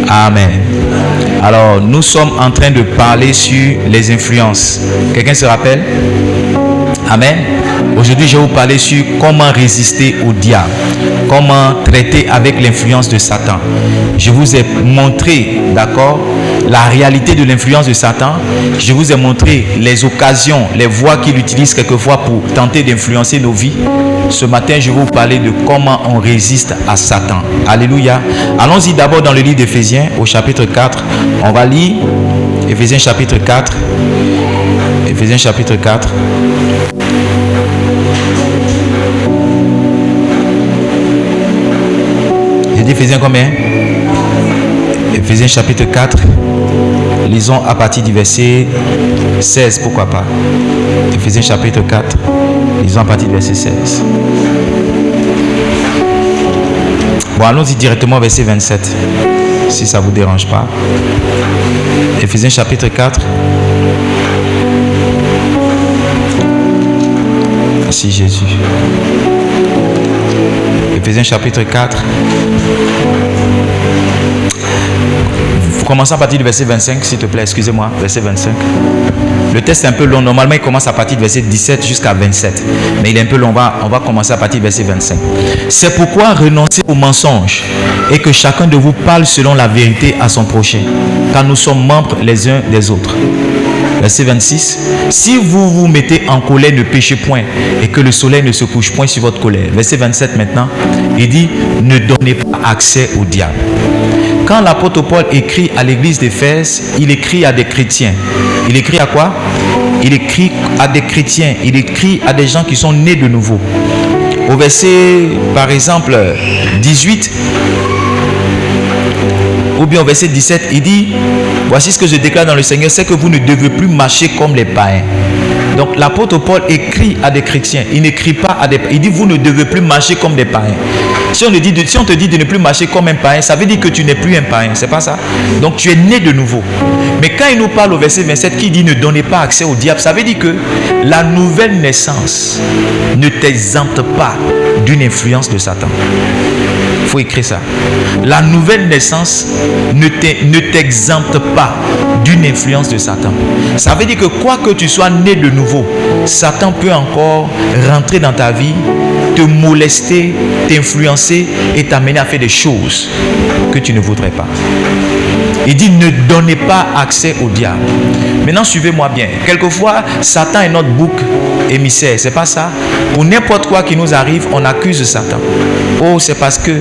Amen. Alors, nous sommes en train de parler sur les influences. Quelqu'un se rappelle? Amen. Aujourd'hui, je vais vous parler sur comment résister au diable, comment traiter avec l'influence de Satan. Je vous ai montré, d'accord, la réalité de l'influence de Satan. Je vous ai montré les occasions, les voies qu'il utilise quelquefois pour tenter d'influencer nos vies. Ce matin, je vais vous parler de comment on résiste à Satan. Alléluia. Allons-y d'abord dans le livre d'Éphésiens, au chapitre 4. On va lire Éphésiens chapitre 4. Éphésiens chapitre 4. J'ai dit Éphésiens combien? Éphésiens chapitre 4. Lisons à partir du verset 16, pourquoi pas. Éphésiens chapitre 4. Lisons à partir du verset 16. Bon, allons-y directement au verset 27, si ça ne vous dérange pas. Éphésiens chapitre 4. Merci Jésus. Éphésiens chapitre 4. Vous commencez à partir du verset 25, s'il te plaît, excusez-moi, verset 25. Le texte est un peu long, normalement il commence à partir du verset 17 jusqu'à 27. Mais il est un peu long, on va commencer à partir du verset 25. C'est pourquoi renoncez aux mensonges et que chacun de vous parle selon la vérité à son prochain, car nous sommes membres les uns des autres. Verset 26. Si vous vous mettez en colère, ne péchez point et que le soleil ne se couche point sur votre colère. Verset 27 maintenant. Il dit, ne donnez pas accès au diable. Quand l'apôtre Paul écrit à l'église d'Éphèse, il écrit à des chrétiens. Il écrit à quoi? Il écrit à des chrétiens. Il écrit à des gens qui sont nés de nouveau. Au verset, par exemple, 18, ou bien au verset 17, il dit, voici ce que je déclare dans le Seigneur, c'est que vous ne devez plus marcher comme les païens. Donc l'apôtre Paul écrit à des chrétiens, il n'écrit pas à des païens, il dit vous ne devez plus marcher comme des païens. Si on te dit de ne plus marcher comme un païen, ça veut dire que tu n'es plus un païen, c'est pas ça? Donc tu es né de nouveau. Mais quand il nous parle au verset 27 qui dit ne donnez pas accès au diable, ça veut dire que la nouvelle naissance ne t'exempte pas d'une influence de Satan. Il faut écrire ça. La nouvelle naissance ne t'exempte pas d'une influence de Satan. Ça veut dire que quoi que tu sois né de nouveau, Satan peut encore rentrer dans ta vie, te molester, t'influencer et t'amener à faire des choses que tu ne voudrais pas. Il dit ne donnez pas accès au diable. Maintenant suivez-moi bien. Quelquefois Satan est notre bouc émissaire, c'est pas ça? Pour n'importe quoi qui nous arrive, on accuse Satan. Oh, c'est parce que.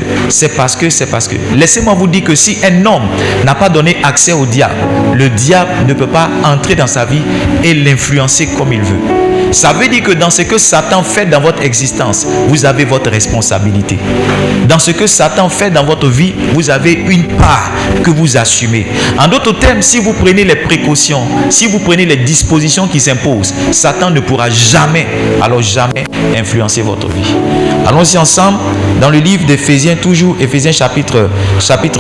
Laissez-moi vous dire que si un homme n'a pas donné accès au diable, le diable ne peut pas entrer dans sa vie et l'influencer comme il veut. Ça veut dire que dans ce que Satan fait dans votre existence, vous avez votre responsabilité. Dans ce que Satan fait dans votre vie, vous avez une part que vous assumez. En d'autres termes, si vous prenez les précautions, si vous prenez les dispositions qui s'imposent, Satan ne pourra jamais, alors jamais, influencer votre vie. Allons-y ensemble dans le livre d'Éphésiens, toujours Éphésiens chapitre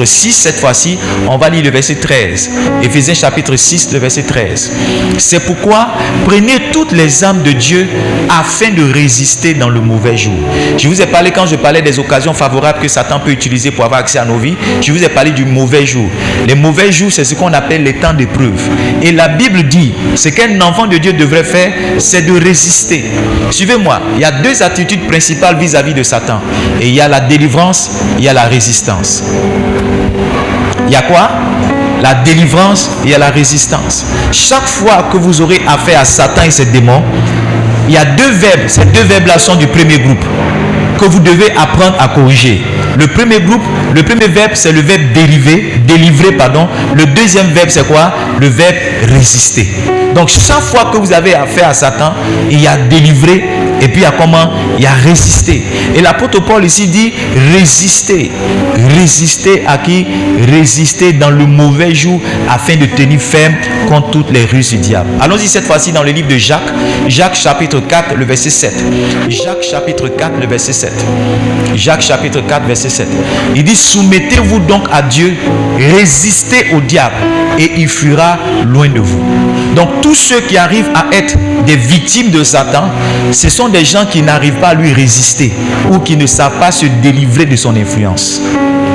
6, cette fois-ci, on va lire le verset 13. Éphésiens chapitre 6, le verset 13. C'est pourquoi prenez toutes les armes de Dieu afin de résister dans le mauvais jour. Je vous ai parlé, quand je parlais des occasions favorables que Satan peut utiliser pour avoir accès à nos vies, je vous ai parlé du mauvais jour. Les mauvais jours, c'est ce qu'on appelle les temps d'épreuve. Et la Bible dit, ce qu'un enfant de Dieu devrait faire, c'est de résister. Suivez-moi, il y a deux attitudes principales vis-à-vis de Satan. Et il y a la délivrance, il y a la résistance. Il y a quoi? La délivrance et à la résistance. Chaque fois que vous aurez affaire à Satan et ses démons, il y a deux verbes. Ces deux verbes-là sont du premier groupe que vous devez apprendre à corriger. Le premier verbe, c'est le verbe délivrer, pardon. Le deuxième verbe, c'est quoi? Le verbe résister. Donc, chaque fois que vous avez affaire à Satan, il y a délivrer et puis il y a comment? Il y a résister. Et l'apôtre Paul ici dit résister. Résister à qui? Résister dans le mauvais jour afin de tenir ferme contre toutes les ruses du diable. Allons-y cette fois-ci dans le livre de Jacques. Jacques chapitre 4, le verset 7. Jacques chapitre 4, le verset 7. Jacques chapitre 4, verset 7. Il dit soumettez-vous donc à Dieu, résistez au diable et il fuira loin de vous. Donc tous ceux qui arrivent à être des victimes de Satan, ce sont des gens qui n'arrivent pas à lui résister ou qui ne savent pas se délivrer de son influence.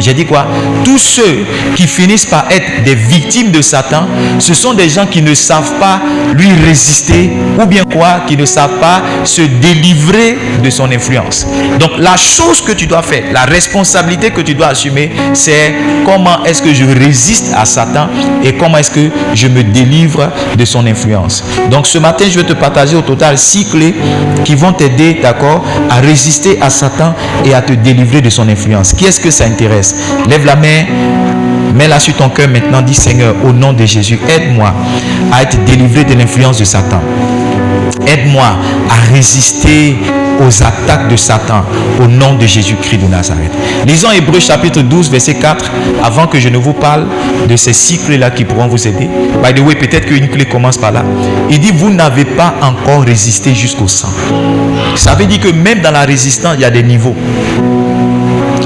J'ai dit quoi? Tous ceux qui finissent par être des victimes de Satan, ce sont des gens qui ne savent pas lui résister, ou bien quoi, qui ne savent pas se délivrer de son influence. Donc la chose que tu dois faire, la responsabilité que tu dois assumer, c'est comment est-ce que je résiste à Satan et comment est-ce que je me délivre de son influence. Donc ce matin, je vais te partager au total 6 clés qui vont t'aider, d'accord, à résister à Satan et à te délivrer de son influence. Qui est-ce que ça intéresse? Lève la main, mets-la sur ton cœur maintenant, dis Seigneur, au nom de Jésus, aide-moi à être délivré de l'influence de Satan. Aide-moi à résister aux attaques de Satan au nom de Jésus-Christ de Nazareth. Lisons Hébreux chapitre 12 verset 4 avant que je ne vous parle de ces 6 clés-là qui pourront vous aider. By the way, peut-être qu'une clé commence par là. Il dit, vous n'avez pas encore résisté jusqu'au sang. Ça veut dire que même dans la résistance, il y a des niveaux.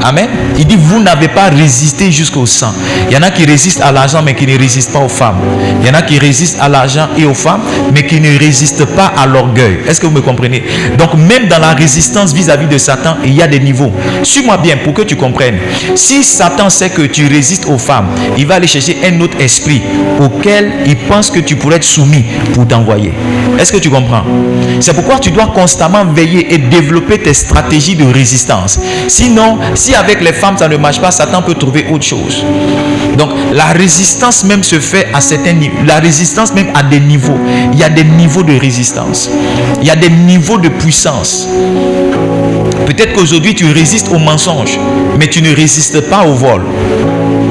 Amen. Il dit, vous n'avez pas résisté jusqu'au sang. Il y en a qui résistent à l'argent, mais qui ne résistent pas aux femmes. Il y en a qui résistent à l'argent et aux femmes, mais qui ne résistent pas à l'orgueil. Est-ce que vous me comprenez? Donc, même dans la résistance vis-à-vis de Satan, il y a des niveaux. Suis-moi bien pour que tu comprennes. Si Satan sait que tu résistes aux femmes, il va aller chercher un autre esprit auquel il pense que tu pourrais être soumis pour t'envoyer. Est-ce que tu comprends? C'est pourquoi tu dois constamment veiller et développer tes stratégies de résistance. Sinon, si avec les femmes ça ne marche pas, Satan peut trouver autre chose. Donc la résistance même se fait à certains niveaux. La résistance même à des niveaux. Il y a des niveaux de résistance. Il y a des niveaux de puissance. Peut-être qu'aujourd'hui tu résistes au mensonge, mais tu ne résistes pas au vol.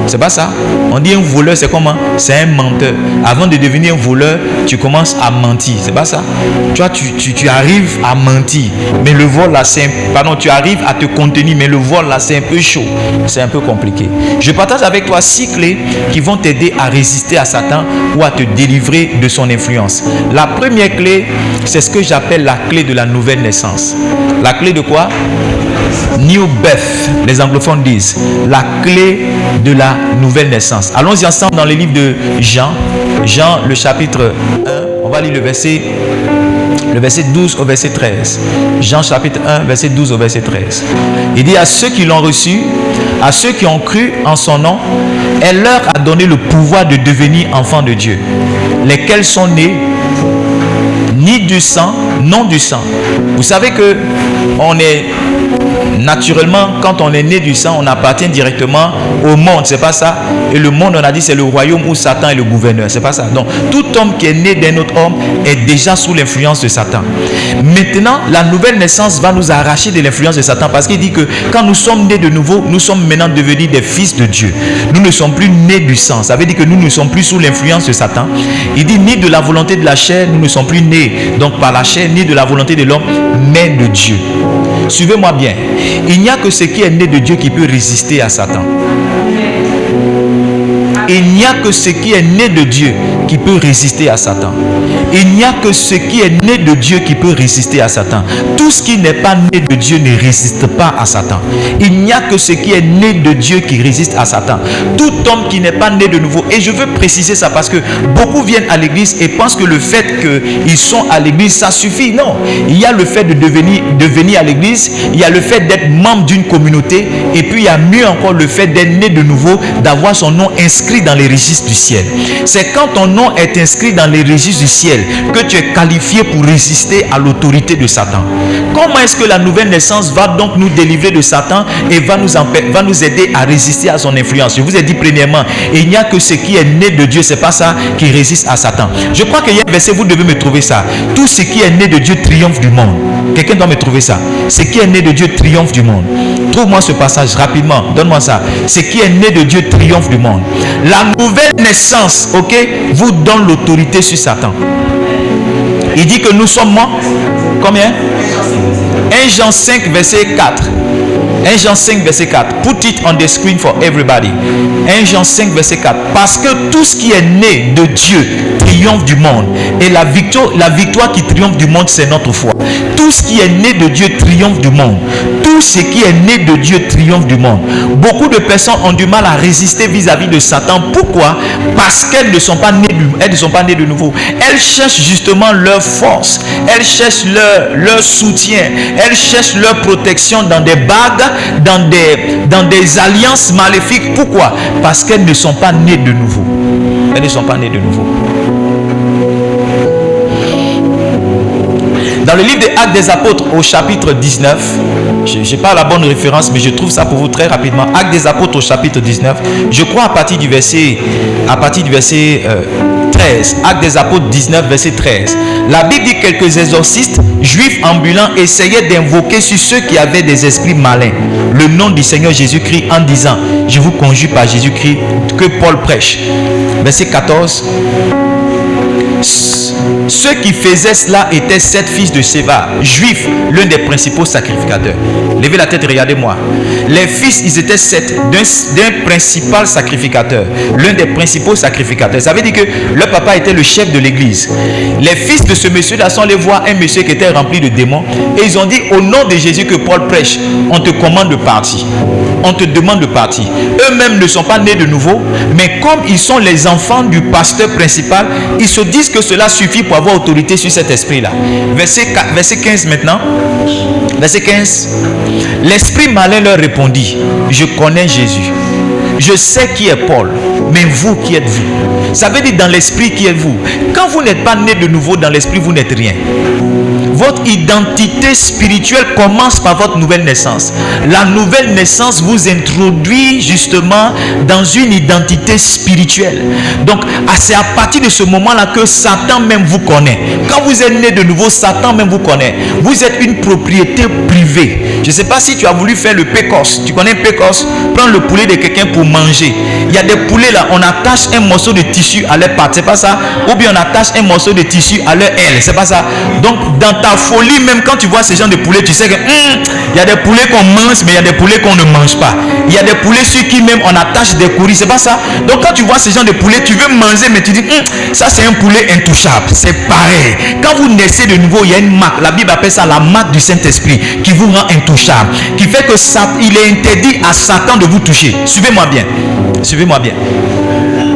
C'est pas ça. On dit un voleur, c'est comment? C'est un menteur. Avant de devenir un voleur, tu commences à mentir. C'est pas ça. Tu vois, tu arrives à mentir, mais le vol là, c'est pardon, tu arrives à te contenir, mais le vol là, c'est un peu chaud. C'est un peu compliqué. Je partage avec toi 6 clés qui vont t'aider à résister à Satan ou à te délivrer de son influence. La première clé, c'est ce que j'appelle la clé de la nouvelle naissance. La clé de quoi? New birth, les anglophones disent. La clé de la nouvelle naissance. Allons-y ensemble dans le livre de Jean. Jean, le chapitre 1. On va lire le verset 12 au verset 13. Jean chapitre 1, verset 12 au verset 13. Il dit, à ceux qui l'ont reçu, à ceux qui ont cru en son nom, elle leur a donné le pouvoir de devenir enfants de Dieu, lesquels sont nés ni du sang, non du sang. Vous savez que on est naturellement, quand on est né du sang, on appartient directement au monde, c'est pas ça? Et le monde, on a dit, c'est le royaume où Satan est le gouverneur, c'est pas ça? Donc, tout homme qui est né d'un autre homme est déjà sous l'influence de Satan. Maintenant, la nouvelle naissance va nous arracher de l'influence de Satan, parce qu'il dit que quand nous sommes nés de nouveau, nous sommes maintenant devenus des fils de Dieu. Nous ne sommes plus nés du sang. Ça veut dire que nous ne sommes plus sous l'influence de Satan. Il dit, ni de la volonté de la chair, nous ne sommes plus nés donc par la chair, ni de la volonté de l'homme, mais de Dieu. Suivez-moi bien. Il n'y a que ce qui est né de Dieu qui peut résister à Satan. Il n'y a que ce qui est né de Dieu qui peut résister à Satan. Il n'y a que ce qui est né de Dieu qui peut résister à Satan. Tout ce qui n'est pas né de Dieu ne résiste pas à Satan. Il n'y a que ce qui est né de Dieu qui résiste à Satan. Tout homme qui n'est pas né de nouveau, et je veux préciser ça parce que beaucoup viennent à l'église et pensent que le fait qu'ils sont à l'église, ça suffit. Non, il y a le fait de venir à l'église, il y a le fait d'être membre d'une communauté, et puis il y a mieux encore le fait d'être né de nouveau, d'avoir son nom inscrit dans les registres du ciel. C'est quand ton nom est inscrit dans les registres du ciel que tu es qualifié pour résister à l'autorité de Satan. Comment est-ce que la nouvelle naissance va donc nous délivrer de Satan et va nous aider à résister à son influence? Je vous ai dit premièrement, il n'y a que ce qui est né de Dieu, c'est pas ça qui résiste à Satan. Je crois qu'il y a un verset, vous devez me trouver ça. Tout ce qui est né de Dieu triomphe du monde. Quelqu'un doit me trouver ça. Ce qui est né de Dieu triomphe du monde. Trouve-moi ce passage rapidement. Donne-moi ça. Ce qui est né de Dieu triomphe du monde. La nouvelle naissance, ok, vous donne l'autorité sur Satan. Il dit que nous sommes morts. Combien? 1 Jean 5 verset 4. 1 Jean 5 verset 4. Put it on the screen for everybody. 1 Jean 5 verset 4. Parce que tout ce qui est né de Dieu triomphe du monde. Et la victoire qui triomphe du monde, c'est notre foi. Tout ce qui est né de Dieu triomphe du monde. Tout ce qui est né de Dieu triomphe du monde. Beaucoup de personnes ont du mal à résister vis-à-vis de Satan. Pourquoi? Parce qu'elles ne sont pas nées de nouveau. Elles cherchent justement leur force. Elles cherchent leur soutien. Elles cherchent leur protection dans des bagues dans des alliances maléfiques. Pourquoi? Parce qu'elles ne sont pas nées de nouveau. Elles ne sont pas nées de nouveau. Dans le livre des Actes des Apôtres au chapitre 19, je n'ai pas la bonne référence, mais je trouve ça pour vous très rapidement. Actes des Apôtres au chapitre 19, je crois à partir du verset 13. Actes des Apôtres 19, verset 13. La Bible dit que quelques exorcistes juifs ambulants essayaient d'invoquer sur ceux qui avaient des esprits malins le nom du Seigneur Jésus-Christ en disant: je vous conjure par Jésus-Christ que Paul prêche. Verset 14. Ceux qui faisaient cela étaient 7 fils de Séva, juifs, l'un des principaux sacrificateurs. Levez la tête et regardez-moi. Les fils, ils étaient 7 d'un principal sacrificateur, l'un des principaux sacrificateurs. Ça veut dire que leur papa était le chef de l'église. Les fils de ce monsieur-là sont allés voir un monsieur qui était rempli de démons et ils ont dit: au nom de Jésus que Paul prêche, on te commande de partir. On te demande de partir. Eux-mêmes ne sont pas nés de nouveau, mais comme ils sont les enfants du pasteur principal, ils se disent que cela suffit pour avoir autorité sur cet esprit-là. Verset 15 maintenant. Verset 15. L'esprit malin leur répondit: je connais Jésus. Je sais qui est Paul, mais vous, qui êtes-vous? Ça veut dire dans l'esprit, qui êtes-vous? Quand vous n'êtes pas né de nouveau dans l'esprit, vous n'êtes rien. Votre identité spirituelle commence par votre nouvelle naissance. La nouvelle naissance vous introduit justement dans une identité spirituelle. Donc, c'est à partir de ce moment-là que Satan même vous connaît. Quand vous êtes né de nouveau, Satan même vous connaît. Vous êtes une propriété privée. Je ne sais pas si tu as voulu faire le pécos. Tu connais le pécos? Prendre le poulet de quelqu'un pour manger. Il y a des poulets là, on attache un morceau de tissu à leur patte, c'est pas ça? Ou bien on attache un morceau de tissu à leur aile, c'est pas ça? Donc, dans ta folie, même quand tu vois ce genre de poulet, tu sais que il y a des poulets qu'on mange, mais il y a des poulets qu'on ne mange pas. Il y a des poulets sur qui même on attache des couris, c'est pas ça? Donc quand tu vois ce genre de poulet, tu veux manger, mais tu dis ça c'est un poulet intouchable. C'est pareil. Quand vous naissez de nouveau, il y a une marque. La Bible appelle ça la marque du Saint-Esprit qui vous rend intouchable, qui fait que ça, il est interdit à Satan de vous toucher. Suivez-moi bien. Suivez-moi bien.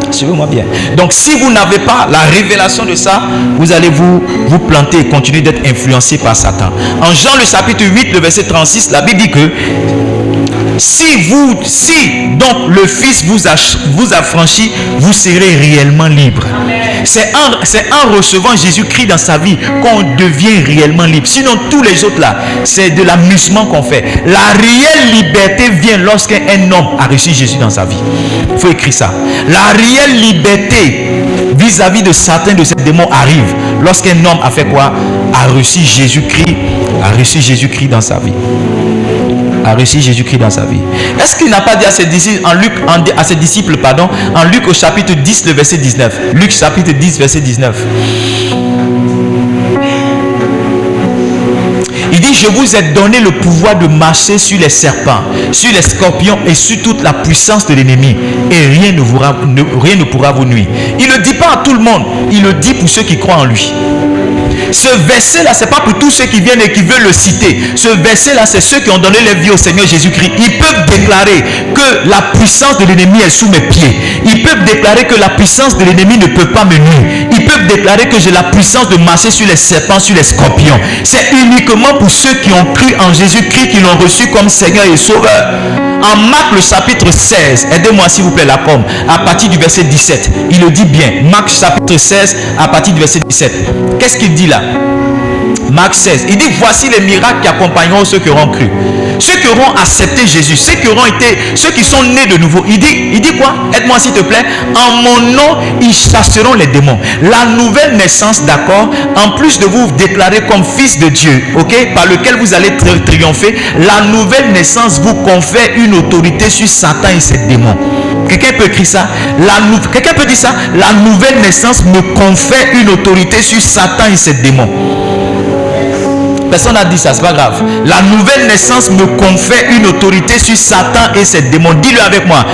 Suivez-moi bien. Donc si vous n'avez pas la révélation de ça, vous allez vous planter et continuer d'être influencé par Satan. En Jean le chapitre 8, le verset 36, la Bible dit que si donc le Fils vous affranchit, vous serez réellement libre. C'est en recevant Jésus-Christ dans sa vie qu'on devient réellement libre. Sinon tous les autres là, c'est de l'amusement qu'on fait. La réelle liberté vient lorsqu'un homme a reçu Jésus dans sa vie. Il faut écrire ça. La réelle liberté vis-à-vis de Satan, de ces démons arrive lorsqu'un homme a fait quoi? A reçu Jésus-Christ dans sa vie. A reçu Jésus-Christ dans sa vie. Est-ce qu'il n'a pas dit à ses disciples en Luc au chapitre 10 le verset 19? Luc chapitre 10 verset 19. Il dit: je vous ai donné le pouvoir de marcher sur les serpents, sur les scorpions et sur toute la puissance de l'ennemi, et rien ne pourra vous nuire. Il ne le dit pas à tout le monde, il le dit pour ceux qui croient en lui. Ce verset-là, ce n'est pas pour tous ceux qui viennent et qui veulent le citer. Ce verset-là, c'est ceux qui ont donné leur vie au Seigneur Jésus-Christ. Ils peuvent déclarer que la puissance de l'ennemi est sous mes pieds. Ils peuvent déclarer que la puissance de l'ennemi ne peut pas me nuire. Ils peuvent déclarer que j'ai la puissance de marcher sur les serpents, sur les scorpions. C'est uniquement pour ceux qui ont cru en Jésus-Christ, qui l'ont reçu comme Seigneur et Sauveur. En Marc le chapitre 16, aidez-moi s'il vous plaît la com, à partir du verset 17, il le dit bien. Marc chapitre 16 à partir du verset 17. Qu'est-ce qu'il dit là? Marc 16, il dit: voici les miracles qui accompagneront ceux qui auront cru, ceux qui auront accepté Jésus, ceux qui sont nés de nouveau. Il dit quoi? Aide-moi s'il te plaît. En mon nom, ils chasseront les démons. La nouvelle naissance, d'accord, en plus de vous déclarer comme fils de Dieu, ok, par lequel vous allez triompher, la nouvelle naissance vous confère une autorité sur Satan et ses démons. Quelqu'un peut écrire ça? Quelqu'un peut dire ça? La nouvelle naissance me confère une autorité sur Satan et ses démons. Personne n'a dit ça, c'est pas grave. La nouvelle naissance me confère une autorité sur Satan et ses démons. Dis-le avec moi.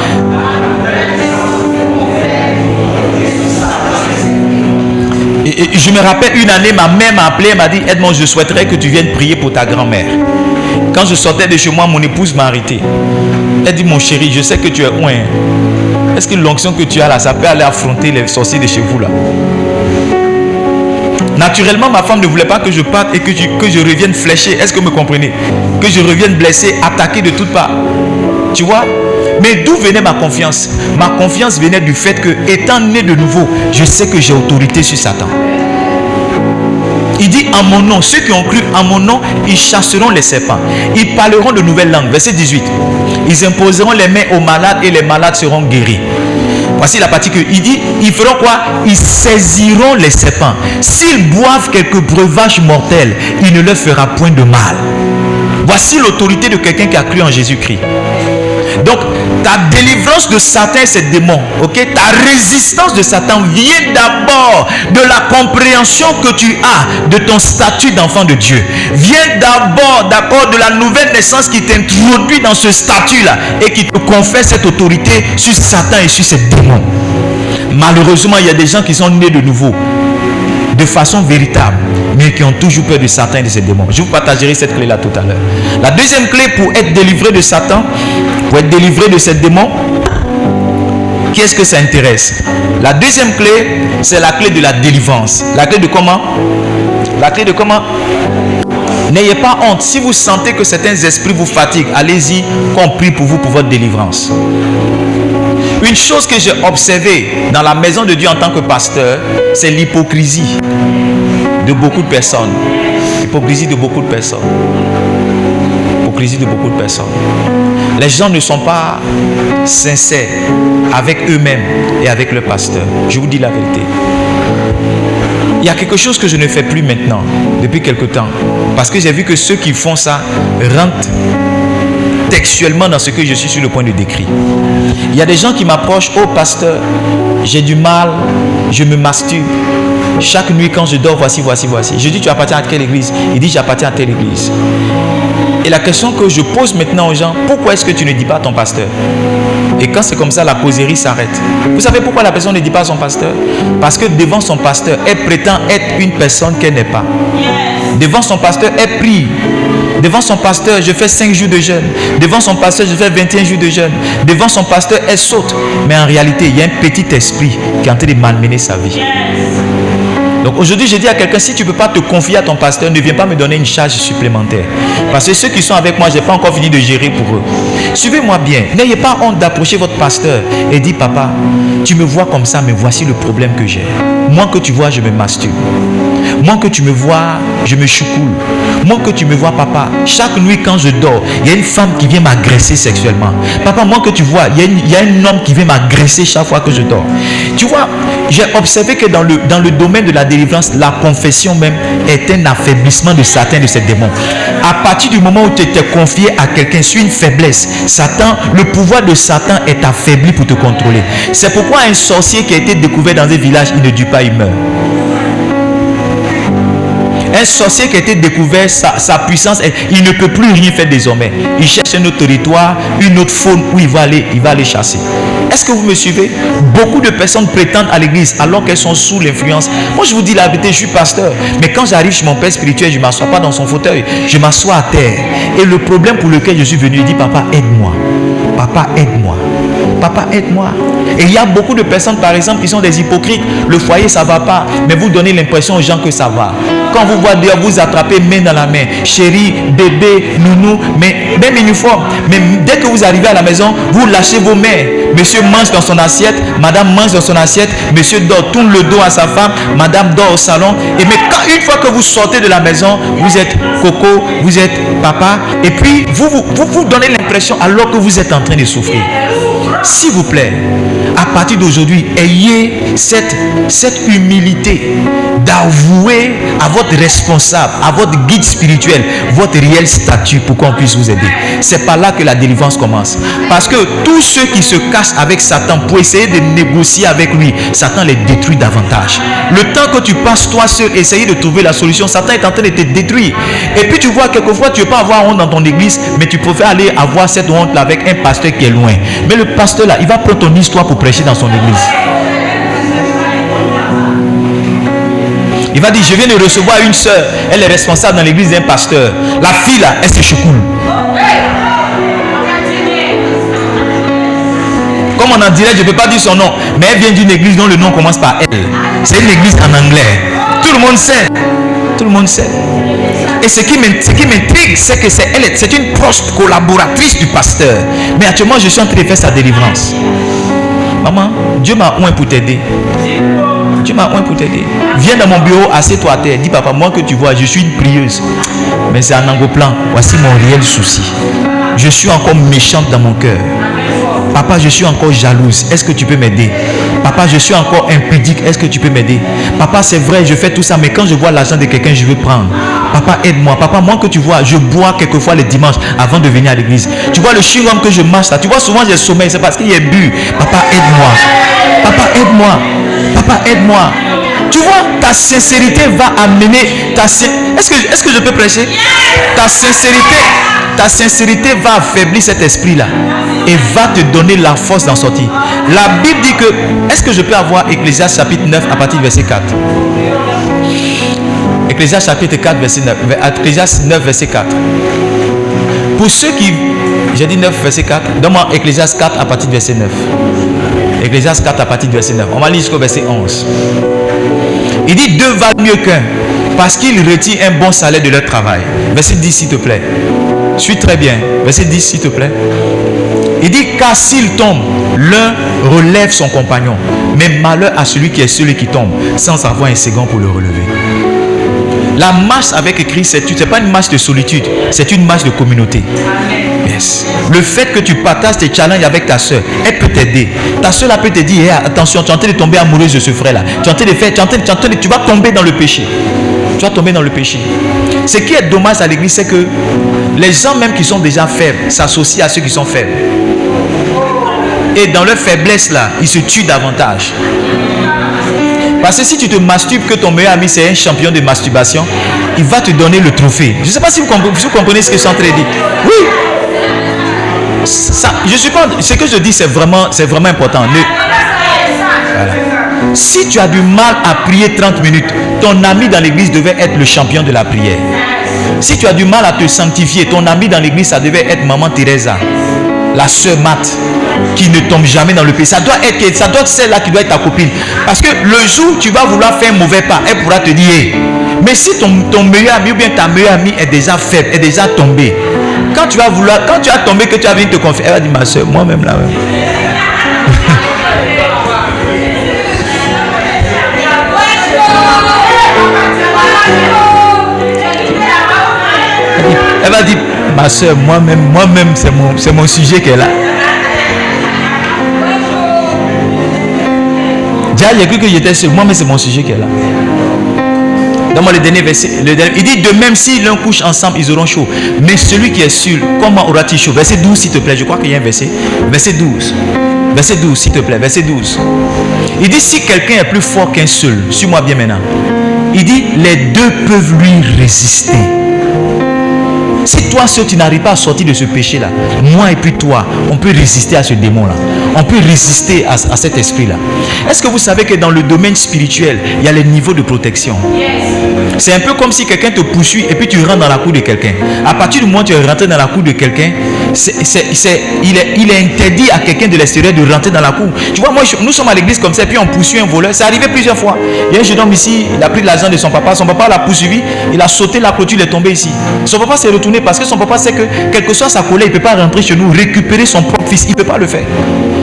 Et je me rappelle une année, ma mère m'a appelé, elle m'a dit: Edmond, je souhaiterais que tu viennes prier pour ta grand-mère. Quand je sortais de chez moi, mon épouse m'a arrêté. Elle dit: mon chéri, je sais que tu es loin. Est-ce que l'onction que tu as là, ça peut aller affronter les sorciers de chez vous là? Naturellement, ma femme ne voulait pas que je parte et que je revienne fléché. Est-ce que vous me comprenez? Que je revienne blessé, attaqué de toutes parts. Tu vois? Mais d'où venait ma confiance? Ma confiance venait du fait que, étant né de nouveau, je sais que j'ai autorité sur Satan. Il dit en mon nom, ceux qui ont cru en mon nom, ils chasseront les serpents. Ils parleront de nouvelles langues. Verset 18. Ils imposeront les mains aux malades et les malades seront guéris. Voici la partie que il dit, ils feront quoi? Ils saisiront les serpents. S'ils boivent quelques breuvages mortels, il ne leur fera point de mal. Voici l'autorité de quelqu'un qui a cru en Jésus-Christ. Donc, ta délivrance de Satan et ses démons, ok, ta résistance de Satan vient d'abord de la compréhension que tu as de ton statut d'enfant de Dieu. Vient d'abord de la nouvelle naissance qui t'introduit dans ce statut-là et qui te confère cette autorité sur Satan et sur ses démons. Malheureusement, il y a des gens qui sont nés de nouveau, de façon véritable, mais qui ont toujours peur de Satan et de ses démons. Je vous partagerai cette clé-là tout à l'heure. La deuxième clé pour être délivré de Satan, pour être délivré de ses démons, qui est-ce que ça intéresse? La deuxième clé, c'est la clé de la délivrance. La clé de comment? La clé de comment? N'ayez pas honte. Si vous sentez que certains esprits vous fatiguent, allez-y, qu'on prie pour vous pour votre délivrance. Une chose que j'ai observée dans la maison de Dieu en tant que pasteur, c'est l'hypocrisie de beaucoup de personnes. L'hypocrisie de beaucoup de personnes. L'hypocrisie de beaucoup de personnes. Les gens ne sont pas sincères avec eux-mêmes et avec le pasteur. Je vous dis la vérité. Il y a quelque chose que je ne fais plus maintenant, depuis quelque temps. Parce que j'ai vu que ceux qui font ça rentrent textuellement dans ce que je suis sur le point de décrire. Il y a des gens qui m'approchent: oh pasteur, j'ai du mal, je me masturbe. Chaque nuit quand je dors, voici. Je dis: tu appartiens à quelle église? Il dit: j'appartiens à telle église. Et la question que je pose maintenant aux gens: pourquoi est-ce que tu ne dis pas à ton pasteur? Et quand c'est comme ça, la causerie s'arrête. Vous savez pourquoi la personne ne dit pas à son pasteur? Parce que devant son pasteur, elle prétend être une personne qu'elle n'est pas. Devant son pasteur, elle prie. Devant son pasteur, je fais 5 jours de jeûne. Devant son pasteur, je fais 21 jours de jeûne. Devant son pasteur, elle saute. Mais en réalité, il y a un petit esprit qui est en train de malmener sa vie. Donc aujourd'hui, je dis à quelqu'un: si tu ne peux pas te confier à ton pasteur, ne viens pas me donner une charge supplémentaire. Parce que ceux qui sont avec moi, je n'ai pas encore fini de gérer pour eux. Suivez-moi bien. N'ayez pas honte d'approcher votre pasteur et dire: papa, tu me vois comme ça, mais voici le problème que j'ai. Moi que tu vois, je me masturbe. Moi que tu me vois, je me choucoule. Moi que tu me vois, papa, chaque nuit quand je dors, il y a une femme qui vient m'agresser sexuellement. Papa, moi que tu vois, il y a un homme qui vient m'agresser chaque fois que je dors. Tu vois, j'ai observé que dans le domaine de la délivrance, la confession même est un affaiblissement de Satan et de ses démons. À partir du moment où tu t'es confié à quelqu'un sur une faiblesse, Satan, le pouvoir de Satan est affaibli pour te contrôler. C'est pourquoi un sorcier qui a été découvert dans un village, il ne dure pas, il meurt. Un sorcier qui a été découvert, sa puissance, il ne peut plus rien faire désormais. Il cherche un autre territoire, une autre faune où il va aller chasser. Est-ce que vous me suivez? Beaucoup de personnes prétendent à l'église alors qu'elles sont sous l'influence. Moi, je vous dis la vérité, je suis pasteur. Mais quand j'arrive chez mon père spirituel, je ne m'assois pas dans son fauteuil. Je m'assois à terre. Et le problème pour lequel je suis venu, il dit: papa, aide-moi. Papa, aide-moi. Papa, aide-moi. Et il y a beaucoup de personnes, par exemple, qui sont des hypocrites. Le foyer, ça ne va pas. Mais vous donnez l'impression aux gens que ça va. Quand vous voyez dehors, vous attrapez main dans la main. Chérie, bébé, nounou, mais même uniforme. Mais dès que vous arrivez à la maison, vous lâchez vos mains. Monsieur mange dans son assiette, madame mange dans son assiette, monsieur dort, tourne le dos à sa femme, madame dort au salon. Et mais une fois que vous sortez de la maison, vous êtes coco, vous êtes papa. Et puis, vous donnez l'impression alors que vous êtes en train de souffrir. S'il vous plaît, à partir d'aujourd'hui, ayez cette humilité d'avouer à votre responsable, à votre guide spirituel, votre réel statut pour qu'on puisse vous aider. C'est par là que la délivrance commence. Parce que tous ceux qui se cachent avec Satan pour essayer de négocier avec lui, Satan les détruit davantage. Le temps que tu passes toi seul, essayer de trouver la solution, Satan est en train de te détruire. Et puis tu vois, quelquefois tu ne veux pas avoir honte dans ton église, mais tu préfères aller avoir cette honte là avec un pasteur qui est loin. Mais le pasteur là, il va prendre ton histoire pour prêcher dans son église. Il va dire: je viens de recevoir une soeur, elle est responsable dans l'église d'un pasteur. La fille là, elle se choucoule. Comme on en dirait, je ne peux pas dire son nom, mais elle vient d'une église dont le nom commence par elle. C'est une église en anglais. Tout Tout le monde sait. Tout le monde sait. Et ce qui m'intrigue, c'est que c'est une proche collaboratrice du pasteur. Mais actuellement, je suis en train de faire sa délivrance. Maman, Dieu m'a oint pour t'aider. Dieu m'a oint pour t'aider. Viens dans mon bureau, assieds-toi à terre. Dis, papa, moi que tu vois, je suis une prieuse. Mais c'est un angoplan. Voici mon réel souci. Je suis encore méchante dans mon cœur. Papa, je suis encore jalouse. Est-ce que tu peux m'aider? Papa, je suis encore impudique. Est-ce que tu peux m'aider? Papa, c'est vrai, je fais tout ça, mais quand je vois l'argent de quelqu'un, je veux prendre. Papa, aide-moi. Papa, moi que tu vois, je bois quelquefois les dimanches avant de venir à l'église. Tu vois le chewing-gum que je mange là. Tu vois, souvent j'ai sommeil. C'est parce qu'il y a bu. Papa, aide-moi. Papa, aide-moi. Papa, aide-moi. Tu vois, ta sincérité va amener Est-ce que je peux prêcher? Ta sincérité va affaiblir cet esprit-là et va te donner la force d'en sortir. La Bible dit que, est-ce que je peux avoir Ecclésiaste chapitre 9 à partir du verset 4? Ecclésiaste chapitre 4 verset 9. Ecclésiaste 9 verset 4. Pour ceux qui... J'ai dit 9 verset 4. Donne-moi Ecclésiaste 4 à partir du verset 9. Ecclésiaste 4 à partir du verset 9. On va lire jusqu'au verset 11. Il dit, deux valent mieux qu'un, parce qu'ils retirent un bon salaire de leur travail. Verset 10 s'il te plaît. Suis très bien. Verset 10 s'il te plaît. Il dit, car s'il tombe, l'un relève son compagnon. Mais malheur à celui qui est seul qui tombe, sans avoir un second pour le relever. La marche avec Christ, ce n'est pas une marche de solitude, c'est une marche de communauté. Yes. Le fait que tu partages tes challenges avec ta soeur, elle peut t'aider. Ta soeur là peut te dire, hey, attention, tu es en train de tomber amoureuse de ce frère là. Tu vas tomber dans le péché. Tu vas tomber dans le péché. Ce qui est dommage à l'église, c'est que les gens même qui sont déjà faibles s'associent à ceux qui sont faibles. Et dans leur faiblesse là, ils se tuent davantage. Parce que si tu te masturbes, que ton meilleur ami c'est un champion de masturbation, il va te donner le trophée. Je ne sais pas si vous comprenez ce que je suis en train de dire. Oui. Ça, je suis pas, ce que je dis c'est vraiment important. Voilà. Si tu as du mal à prier 30 minutes, ton ami dans l'église devait être le champion de la prière. Si tu as du mal à te sanctifier, ton ami dans l'église ça devait être Maman Teresa, la sœur Mat, qui ne tombe jamais dans le péché. Ça doit être celle-là qui doit être ta copine. Parce que le jour où tu vas vouloir faire un mauvais pas, elle pourra te dire hey. Mais si ton meilleur ami ou bien ta meilleure amie est déjà faible, est déjà tombée, quand tu as tombé, que tu as venir te confier, elle va dire ma soeur, moi-même là même. Elle va dire ma soeur, moi-même c'est mon sujet qu'elle a. Déjà, il y a cru que j'étais seul. Moi-même c'est mon sujet qu'elle a. Donne-moi le dernier verset. Il dit de même si l'un couche ensemble, ils auront chaud. Mais celui qui est seul, comment aura-t-il chaud? Verset 12 s'il te plaît. Je crois qu'il y a un verset. Verset 12. Verset 12 s'il te plaît. Verset 12. Il dit si quelqu'un est plus fort qu'un seul, suis-moi bien maintenant. Il dit les deux peuvent lui résister. Si toi seul tu n'arrives pas à sortir de ce péché là, moi et puis toi, on peut résister à ce démon là. On peut résister à cet esprit là. Est-ce que vous savez que dans le domaine spirituel, il y a les niveaux de protection? C'est un peu comme si quelqu'un te poursuit et puis tu rentres dans la cour de quelqu'un. À partir du moment où tu es rentré dans la cour de quelqu'un, il est interdit à quelqu'un de l'extérieur de rentrer dans la cour. Tu vois, nous sommes à l'église comme ça et puis on poursuit un voleur. C'est arrivé plusieurs fois. Il y a un jeune homme ici, il a pris de l'argent de son papa l'a poursuivi, il a sauté la clôture, il est tombé ici. Son papa s'est retourné parce que son papa sait que quelle que soit sa colère, il ne peut pas rentrer chez nous, récupérer son propre fils, il ne peut pas le faire.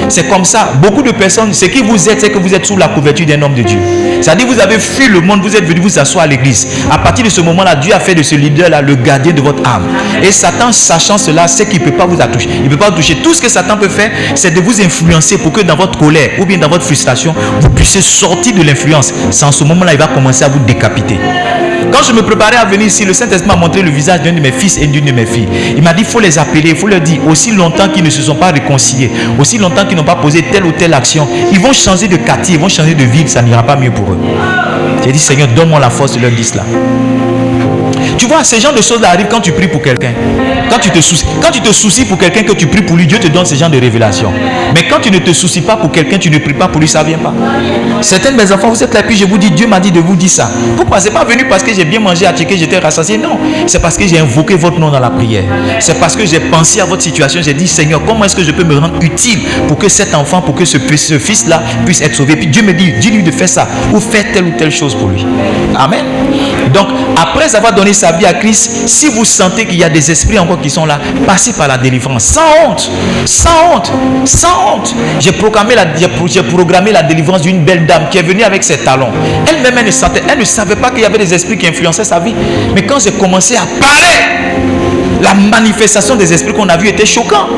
C'est comme ça. Beaucoup de personnes, ce qui vous aide, c'est que vous êtes sous la couverture d'un homme de Dieu. C'est-à-dire vous avez fui le monde, vous êtes venu vous asseoir à l'église. À partir de ce moment-là, Dieu a fait de ce leader-là le gardien de votre âme. Et Satan, sachant cela, sait qu'il ne peut pas vous toucher. Il ne peut pas vous toucher. Tout ce que Satan peut faire, c'est de vous influencer pour que dans votre colère ou bien dans votre frustration, vous puissiez sortir de l'influence. C'est en ce moment-là, il va commencer à vous décapiter. Quand je me préparais à venir ici, le Saint-Esprit m'a montré le visage d'un de mes fils et d'une de mes filles. Il m'a dit, il faut les appeler, il faut leur dire, aussi longtemps qu'ils ne se sont pas réconciliés, aussi longtemps qu'ils n'ont pas posé telle ou telle action, ils vont changer de quartier, ils vont changer de ville, ça n'ira pas mieux pour eux. J'ai dit, Seigneur, donne-moi la force de leur dire cela. Tu vois, ces genres de choses-là arrivent quand tu pries pour quelqu'un. Quand tu te soucies pour quelqu'un, que tu pries pour lui, Dieu te donne ce genre de révélation. Mais quand tu ne te soucies pas pour quelqu'un, tu ne pries pas pour lui, ça ne vient pas. Certains de mes enfants, vous êtes là, puis je vous dis, Dieu m'a dit de vous dire ça. Pourquoi? C'est pas venu parce que j'ai bien mangé à checker, j'étais rassasié. Non, c'est parce que j'ai invoqué votre nom dans la prière. C'est parce que j'ai pensé à votre situation. J'ai dit, Seigneur, comment est-ce que je peux me rendre utile pour que cet enfant, pour que ce fils-là puisse être sauvé. Puis Dieu me dit, dis-lui de faire ça ou faire telle ou telle chose pour lui. Amen. Donc, après avoir donné sa vie à Christ, si vous sentez qu'il y a des esprits encore qui sont là, passez par la délivrance. Sans honte. Sans honte. Sans honte. J'ai programmé la délivrance d'une belle dame qui est venue avec ses talons. Elle-même, elle ne savait pas qu'il y avait des esprits qui influençaient sa vie. Mais quand j'ai commencé à parler, la manifestation des esprits qu'on a vu était choquant.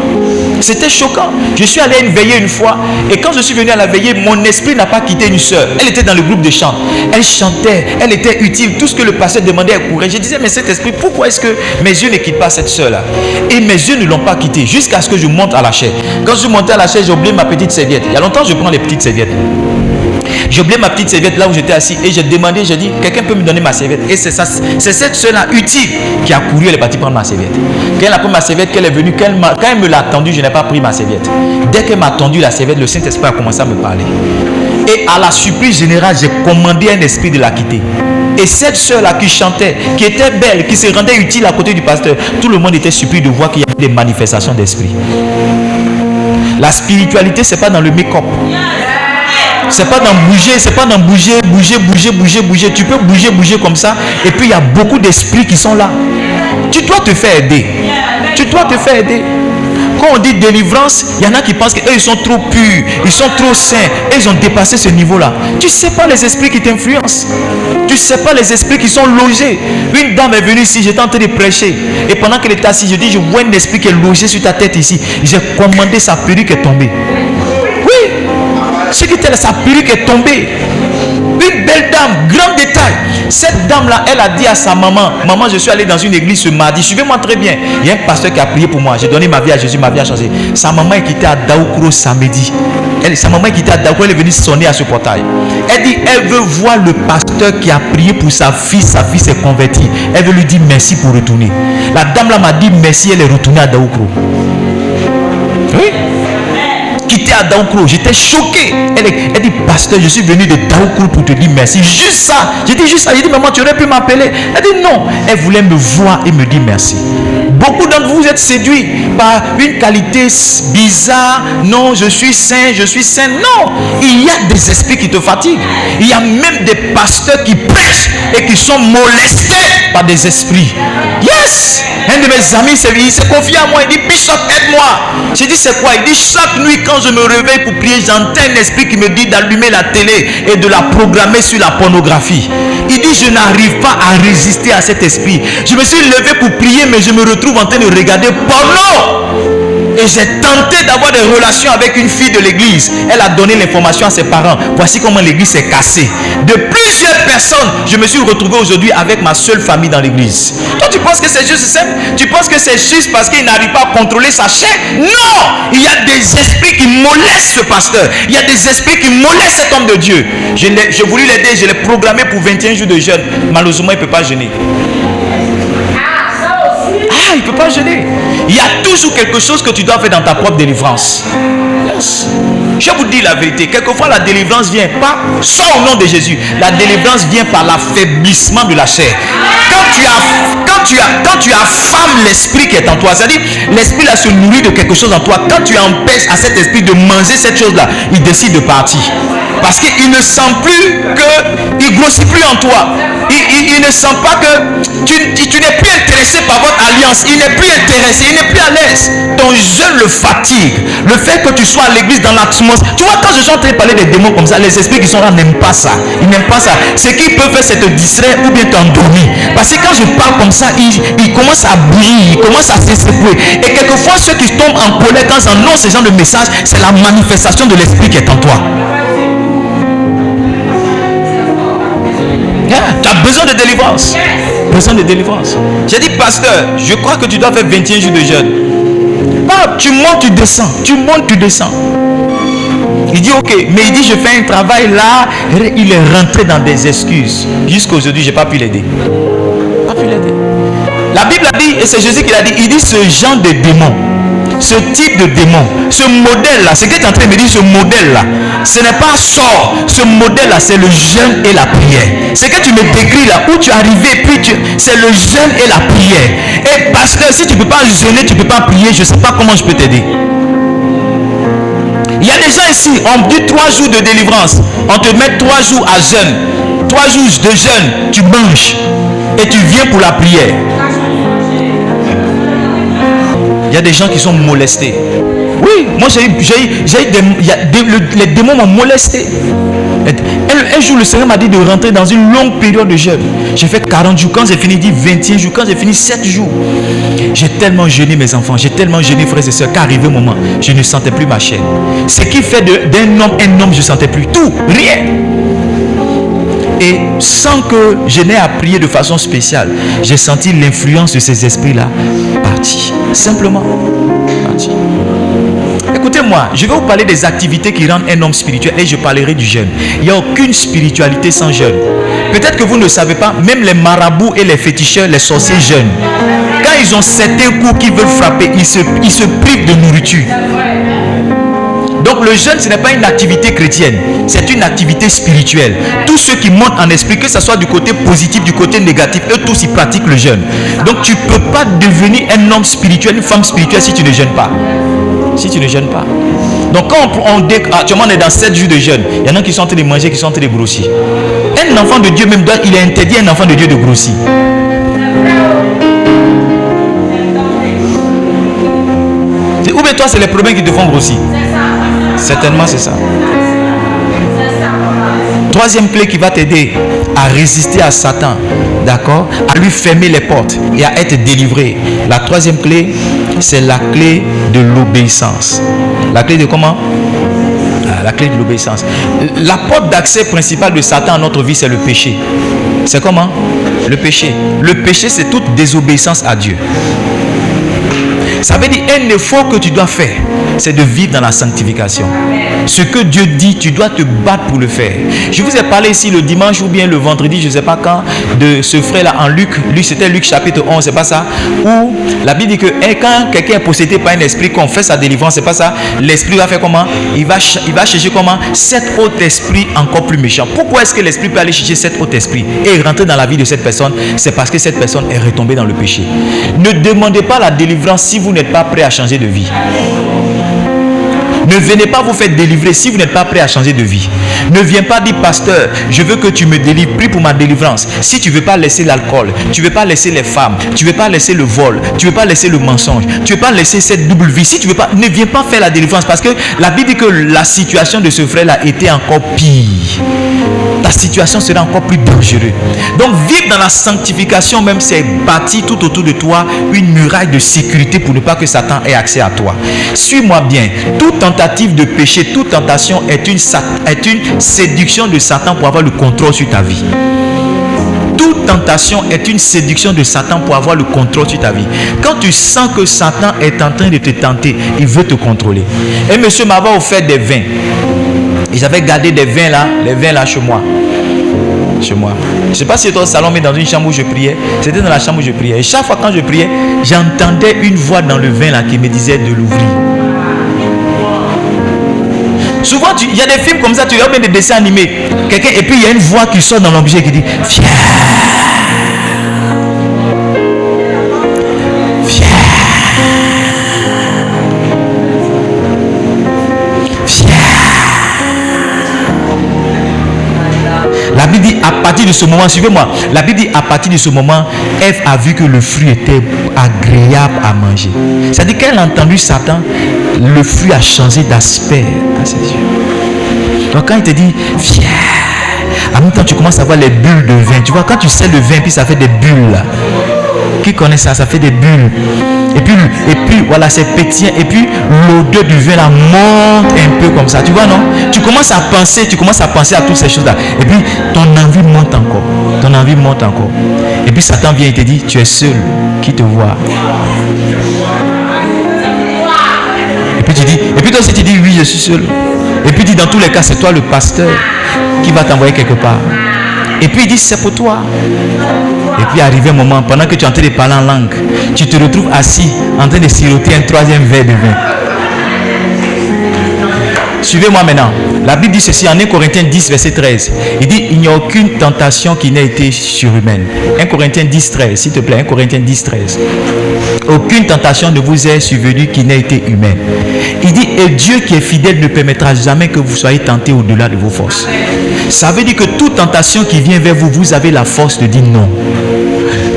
C'était choquant. Je suis allé à une veillée une fois, et quand je suis venu à la veillée, mon esprit n'a pas quitté une soeur. Elle était dans le groupe de chant. Elle chantait, elle était utile. Tout ce que le pasteur demandait, elle courait. Je disais, mais cet esprit, pourquoi est-ce que mes yeux ne quittent pas cette soeur-là? Et mes yeux ne l'ont pas quitté jusqu'à ce que je monte à la chaise. Quand je suis monté à la chaise, j'ai oublié ma petite serviette. Il y a longtemps, je prends les petites serviettes. J'ai oublié ma petite serviette là où j'étais assis, et j'ai demandé, j'ai dit, quelqu'un peut me donner ma serviette? Et c'est cette soeur-là utile qui a couru, elle est partie prendre ma serviette. Quand elle a pris ma serviette, qu'elle est venue, quand elle me l'a tendue, je n'ai pas pris ma serviette. Dès qu'elle m'a tendu la serviette, le Saint-Esprit a commencé à me parler. Et à la surprise générale, j'ai commandé un esprit de la quitter. Et cette soeur-là qui chantait, qui était belle, qui se rendait utile à côté du pasteur, tout le monde était surpris de voir qu'il y avait des manifestations d'esprit. La spiritualité, c'est pas dans le make-up. C'est pas dans bouger, c'est pas dans bouger. Tu peux bouger comme ça. Et puis il y a beaucoup d'esprits qui sont là. Tu dois te faire aider. Tu dois te faire aider. Quand on dit délivrance, il y en a qui pensent qu'eux ils sont trop purs, ils sont trop saints, et ils ont dépassé ce niveau-là. Tu ne sais pas les esprits qui t'influencent. Tu ne sais pas les esprits qui sont logés. Une dame est venue ici, j'étais en train de prêcher. Et pendant qu'elle était assise, je dis, je vois un esprit qui est logé sur ta tête ici. J'ai commandé, sa perruque est tombée. Oui. Ce qui était sa perruque est tombée. Une belle dame, grand détail. Cette dame-là, elle a dit à sa maman, maman, je suis allé dans une église ce mardi, suivez-moi très bien. Il y a un pasteur qui a prié pour moi. J'ai donné ma vie à Jésus, ma vie a changé. Sa maman est quittée à Daoukro samedi. Sa maman est quittée à Daoukro, elle est venue sonner à ce portail. Elle dit, elle veut voir le pasteur qui a prié pour sa fille s'est convertie. Elle veut lui dire merci pour retourner. La dame là m'a dit merci, elle est retournée à Daoukro. Oui. Quitté à Daoukro, j'étais choqué. Elle dit, pasteur, je suis venu de Daoukro pour te dire merci. Juste ça. J'ai dit juste ça. J'ai dit, maman, tu aurais pu m'appeler. Elle dit non. Elle voulait me voir et me dire merci. Beaucoup d'entre vous êtes séduits par une qualité bizarre. Non, je suis saint, je suis saint. Non, il y a des esprits qui te fatiguent. Il y a même des pasteurs qui prêchent et qui sont molestés par des esprits. Yes. Un de mes amis, il s'est confié à moi. Il dit, Bishop, aide-moi. J'ai dit, c'est quoi? Il dit, chaque nuit quand je me réveille pour prier, j'entends un esprit qui me dit d'allumer la télé et de la programmer sur la pornographie. Il dit, je n'arrive pas à résister à cet esprit. Je me suis levé pour prier, mais je me retrouve en train de regarder porno. Et j'ai tenté d'avoir des relations avec une fille de l'église. Elle a donné l'information à ses parents. Voici comment l'église s'est cassée. De plusieurs personnes, je me suis retrouvé aujourd'hui avec ma seule famille dans l'église. Toi, tu penses que c'est juste simple? Tu penses que c'est juste parce qu'il n'arrive pas à contrôler sa chair? Non! Il y a des esprits qui molestent ce pasteur. Il y a des esprits qui molestent cet homme de Dieu. J'ai voulu l'aider, je l'ai programmé pour 21 jours de jeûne. Malheureusement, il ne peut pas jeûner. Il ne peut pas jeûner. Il y a toujours quelque chose que tu dois faire dans ta propre délivrance. Yes. Je vous dis la vérité. Quelquefois, la délivrance vient pas sans au nom de Jésus. La délivrance vient par l'affaiblissement de la chair. Quand tu affames l'esprit qui est en toi, c'est-à-dire l'esprit là se nourrit de quelque chose en toi. Quand tu empêches à cet esprit de manger cette chose-là, il décide de partir. Parce qu'il ne sent plus que, il grossit plus en toi. Il ne sent pas que tu n'es plus intéressé par votre alliance. Il n'est plus intéressé, il n'est plus à l'aise. Ton jeûne le fatigue. Le fait que tu sois à l'église dans l'atmosphère. Tu vois, quand je suis en train de parler des démons comme ça, les esprits qui sont là n'aiment pas ça. Ils n'aiment pas ça. Ce qu'ils peuvent faire, c'est te distraire ou bien t'endormir. Parce que quand je parle comme ça, ils commencent à bouillir, ils commencent à se secouer. Et quelquefois, ceux qui tombent en colère quand ils annoncent ce genre de message, c'est la manifestation de l'esprit qui est en toi. Tu as besoin de délivrance. Besoin de délivrance. J'ai dit, pasteur, je crois que tu dois faire 21 jours de jeûne. Tu montes, tu descends. Tu montes, tu descends. Il dit ok, mais il dit je fais un travail là. Il est rentré dans des excuses. Jusqu'à aujourd'hui, je n'ai pas pu l'aider. Pas pu l'aider. La Bible a dit, et c'est Jésus qui l'a dit, il dit ce genre de démon, ce type de démon, ce modèle là, ce que tu es en train de me dire, ce modèle là, ce n'est pas sort, ce modèle là, c'est le jeûne et la prière. Ce que tu me décris là, où tu es arrivé, puis c'est le jeûne et la prière. Et pasteur, si tu ne peux pas jeûner, tu ne peux pas prier, je ne sais pas comment je peux t'aider. Il y a des gens ici, on dit 3 jours de délivrance, on te met 3 jours à jeûne, 3 jours de jeûne, tu manges et tu viens pour la prière. Il y a des gens qui sont molestés. Oui, moi les démons m'ont molesté. Un jour, le Seigneur m'a dit de rentrer dans une longue période de jeûne. J'ai fait 40 jours. Quand j'ai fini, dit 21 jours. Quand j'ai fini, 7 jours. J'ai tellement jeûné mes enfants. J'ai tellement jeûné frères et sœurs qu'arrivé au moment, je ne sentais plus ma chair. Ce qui fait d'un homme un homme, je ne sentais plus tout. Rien. Et sans que je n'ai à prier de façon spéciale, j'ai senti l'influence de ces esprits-là partir. Simplement partir. Écoutez-moi, je vais vous parler des activités qui rendent un homme spirituel et je parlerai du jeûne. Il n'y a aucune spiritualité sans jeûne. Peut-être que vous ne savez pas, même les marabouts et les féticheurs, les sorciers jeûnent. Quand ils ont certains coups qu'ils veulent frapper, ils se privent de nourriture. Donc le jeûne, ce n'est pas une activité chrétienne, c'est une activité spirituelle. Tous ceux qui montent en esprit, que ce soit du côté positif, du côté négatif, eux tous ils pratiquent le jeûne. Donc tu ne peux pas devenir un homme spirituel, une femme spirituelle si tu ne jeûnes pas. Si tu ne jeûnes pas. Donc quand actuellement on est dans 7 jours de jeûne, il y en a qui sont en train de manger, qui sont en train de grossir. Un enfant de Dieu même, il est interdit à un enfant de Dieu de grossir. Ou bien toi c'est les problèmes qui te font grossir. Certainement c'est ça. Troisième clé qui va t'aider à résister à Satan, d'accord, à lui fermer les portes et à être délivré. La troisième clé, c'est la clé de l'obéissance. La clé de comment? La clé de l'obéissance. La porte d'accès principale de Satan à notre vie, c'est le péché. C'est comment? Le péché. Le péché, c'est toute désobéissance à Dieu. Ça veut dire un effort que tu dois faire, c'est de vivre dans la sanctification. Ce que Dieu dit, tu dois te battre pour le faire. Je vous ai parlé ici le dimanche ou bien le vendredi, je ne sais pas quand, de ce frère-là en Luc. C'était Luc chapitre 11, c'est pas ça? Où la Bible dit que quand quelqu'un est possédé par un esprit, qu'on fait sa délivrance, c'est pas ça? L'esprit va faire comment? Il va chercher comment? 7 autres esprits encore plus méchants. Pourquoi est-ce que l'esprit peut aller chercher 7 autres esprits et rentrer dans la vie de cette personne? C'est parce que cette personne est retombée dans le péché. Ne demandez pas la délivrance si vous n'êtes pas prêt à changer de vie. Ne venez pas vous faire délivrer si vous n'êtes pas prêt à changer de vie. Ne viens pas dire pasteur, je veux que tu me délivres, prie pour ma délivrance. Si tu ne veux pas laisser l'alcool, tu ne veux pas laisser les femmes, tu ne veux pas laisser le vol, tu ne veux pas laisser le mensonge, tu ne veux pas laisser cette double vie. Si tu veux pas, ne viens pas faire la délivrance parce que la Bible dit que la situation de ce frère-là était encore pire. Ta situation sera encore plus dangereuse. Donc vivre dans la sanctification même, c'est bâtir tout autour de toi une muraille de sécurité pour ne pas que Satan ait accès à toi. Suis-moi bien. Toute tentative de péché, toute tentation est une séduction de Satan pour avoir le contrôle sur ta vie. Toute tentation est une séduction de Satan pour avoir le contrôle sur ta vie. Quand tu sens que Satan est en train de te tenter, il veut te contrôler. Et monsieur m'avait offert des vins. Et j'avais gardé des vins là, les vins là chez moi. Chez moi. Je ne sais pas si c'était au salon, mais dans une chambre où je priais. C'était dans la chambre où je priais. Et chaque fois quand je priais, j'entendais une voix dans le vin là qui me disait de l'ouvrir. Souvent, il y a des films comme ça, tu regardes des dessins animés. Quelqu'un, et puis il y a une voix qui sort dans l'objet qui dit viens. La Bible dit à partir de ce moment, suivez-moi, la Bible dit à partir de ce moment, Ève a vu que le fruit était agréable à manger. C'est-à-dire qu'elle a entendu Satan, le fruit a changé d'aspect à ses yeux. Donc quand il te dit, viens, en même temps tu commences à voir les bulles de vin. Tu vois, quand tu sais le vin, puis ça fait des bulles là. Qui connaît ça? Ça fait des bulles. Et puis voilà, c'est pétillant. Et puis l'odeur du vin là monte un peu comme ça. Tu vois, non? Tu commences à penser à toutes ces choses là. Et puis ton envie monte encore. Ton envie monte encore. Et puis Satan vient et te dit, tu es seul. Qui te voit? Et puis tu dis, et puis toi aussi tu dis, oui, je suis seul. Et puis il dit, dans tous les cas, c'est toi le pasteur qui va t'envoyer quelque part. Et puis il dit, c'est pour toi. Et puis arrivé un moment, pendant que tu es en train de parler en langue, tu te retrouves assis en train de siroter un troisième verre de vin. Suivez-moi maintenant. La Bible dit ceci en 1 Corinthiens 10, verset 13. Il dit, il n'y a aucune tentation qui n'ait été surhumaine. 1 Corinthiens 10, 13, s'il te plaît. 1 Corinthiens 10, 13. Aucune tentation ne vous est survenue qui n'ait été humaine. Il dit, et Dieu qui est fidèle ne permettra jamais que vous soyez tentés au-delà de vos forces. Ça veut dire que toute tentation qui vient vers vous, vous avez la force de dire non.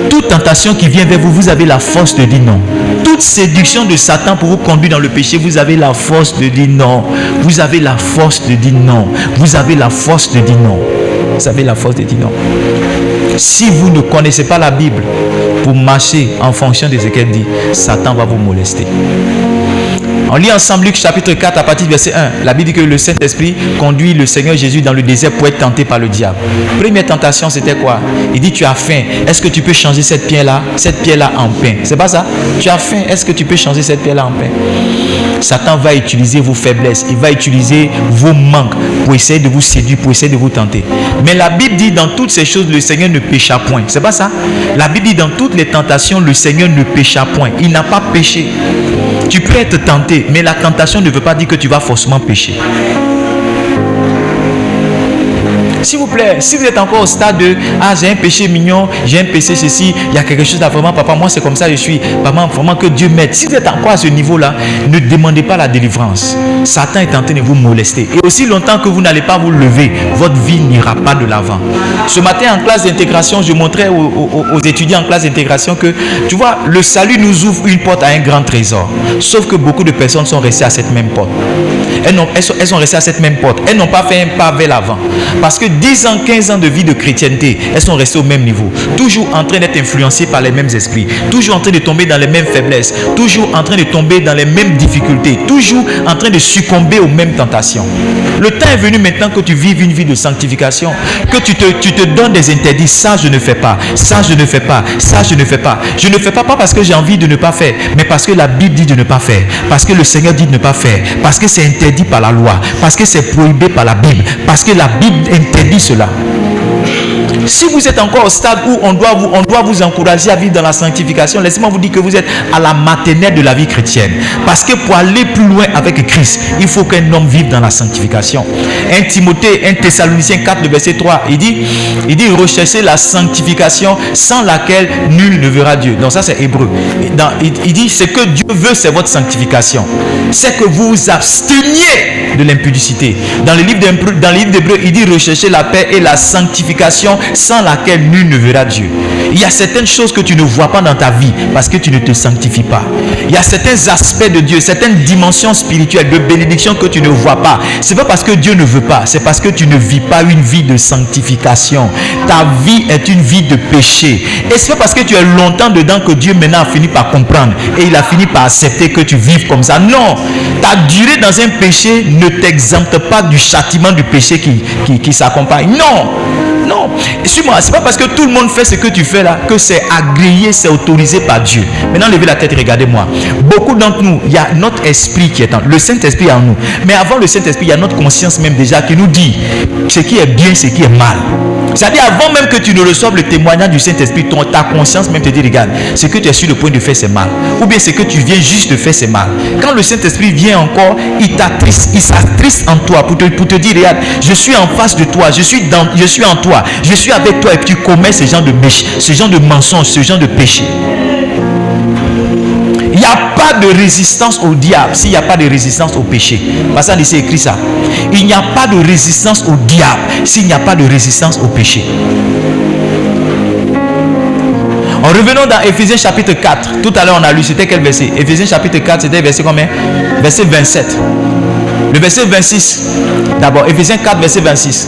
Toute tentation qui vient vers vous, vous avez la force de dire non. Toute séduction de Satan pour vous conduire dans le péché, vous avez la force de dire non. Vous avez la force de dire non. Vous avez la force de dire non. Vous avez la force de dire non. Si vous ne connaissez pas la Bible pour marcher en fonction de ce qu'elle dit, Satan va vous molester. On lit ensemble Luc chapitre 4 à partir du verset 1. La Bible dit que le Saint-Esprit conduit le Seigneur Jésus dans le désert pour être tenté par le diable. Première tentation, c'était quoi? Il dit, tu as faim. Est-ce que tu peux changer cette pierre-là en pain? C'est pas ça? Tu as faim. Est-ce que tu peux changer cette pierre-là en pain? Satan va utiliser vos faiblesses. Il va utiliser vos manques pour essayer de vous séduire, pour essayer de vous tenter. Mais la Bible dit, dans toutes ces choses, le Seigneur ne pécha point. C'est pas ça? La Bible dit, dans toutes les tentations, le Seigneur ne pécha point. Il n'a pas péché. Tu peux être tenté, mais la tentation ne veut pas dire que tu vas forcément pécher. S'il vous plaît, si vous êtes encore au stade de j'ai un péché mignon, j'ai un péché ceci, il y a quelque chose là, vraiment, papa, moi c'est comme ça, je suis, maman, vraiment que Dieu m'aide. Si vous êtes encore à ce niveau-là, ne demandez pas la délivrance. Satan est en train de vous molester. Et aussi longtemps que vous n'allez pas vous lever, votre vie n'ira pas de l'avant. Ce matin en classe d'intégration, je montrais aux étudiants en classe d'intégration que, tu vois, le salut nous ouvre une porte à un grand trésor. Sauf que beaucoup de personnes sont restées à cette même porte. Elles sont restées à cette même porte. Elles n'ont pas fait un pas vers l'avant. Parce que 10 ans, 15 ans de vie de chrétienté, elles sont restées au même niveau. Toujours en train d'être influencées par les mêmes esprits. Toujours en train de tomber dans les mêmes faiblesses. Toujours en train de tomber dans les mêmes difficultés. Toujours en train de succomber aux mêmes tentations. Le temps est venu maintenant que tu vives une vie de sanctification. Que tu te donnes des interdits. Ça, je ne fais pas. Ça, je ne fais pas. Ça, je ne fais pas. Je ne fais pas parce que j'ai envie de ne pas faire. Mais parce que la Bible dit de ne pas faire. Parce que le Seigneur dit de ne pas faire. Parce que c'est interdit par la loi. Parce que c'est prohibé par la Bible. Parce que la Bible interdit cela. Si vous êtes encore au stade où on doit vous encourager à vivre dans la sanctification, laissez-moi vous dire que vous êtes à la maternelle de la vie chrétienne. Parce que pour aller plus loin avec Christ, il faut qu'un homme vive dans la sanctification. 1 Timothée, 1 Thessaloniciens 4, le verset 3, il dit recherchez la sanctification sans laquelle nul ne verra Dieu. Donc ça c'est hébreu. Il dit ce que Dieu veut, c'est votre sanctification. C'est que vous vous absteniez de l'impudicité. Dans le livre d'Hébreux, il dit rechercher la paix et la sanctification sans laquelle nul ne verra Dieu. Il y a certaines choses que tu ne vois pas dans ta vie parce que tu ne te sanctifies pas. Il y a certains aspects de Dieu, certaines dimensions spirituelles de bénédiction que tu ne vois pas. C'est pas parce que Dieu ne veut pas, c'est parce que tu ne vis pas une vie de sanctification. Ta vie est une vie de péché. Et c'est pas parce que tu es longtemps dedans que Dieu maintenant a fini par comprendre et il a fini par accepter que tu vives comme ça. Non, ta durée dans un péché ne t'exempte pas du châtiment du péché qui s'accompagne. Non. Non, suis-moi, c'est pas parce que tout le monde fait ce que tu fais là que c'est agréé, c'est autorisé par Dieu. Maintenant, levez la tête et regardez-moi. Beaucoup d'entre nous, il y a notre esprit qui est en nous, le Saint-Esprit en nous. Mais avant le Saint-Esprit, il y a notre conscience même déjà qui nous dit ce qui est bien, ce qui est mal. C'est-à-dire avant même que tu ne reçoives le témoignage du Saint-Esprit, ta conscience même te dit regarde, ce que tu es sur le point de faire c'est mal. Ou bien ce que tu viens juste de faire c'est mal. Quand le Saint-Esprit vient encore, il s'attriste en toi pour te dire regarde, je suis en face de toi, je suis en toi, je suis avec toi et puis tu commets ce genre de mèche, ce genre de mensonge, ce genre de péché. Il n'y a pas de résistance au diable s'il n'y a pas de résistance au péché. Parce que c'est écrit ça. Il n'y a pas de résistance au diable s'il n'y a pas de résistance au péché. En revenant dans Éphésiens chapitre 4. Tout à l'heure on a lu, c'était quel verset? Éphésiens chapitre 4, c'était verset combien? Verset 27. Le verset 26. D'abord, Éphésiens 4, verset 26.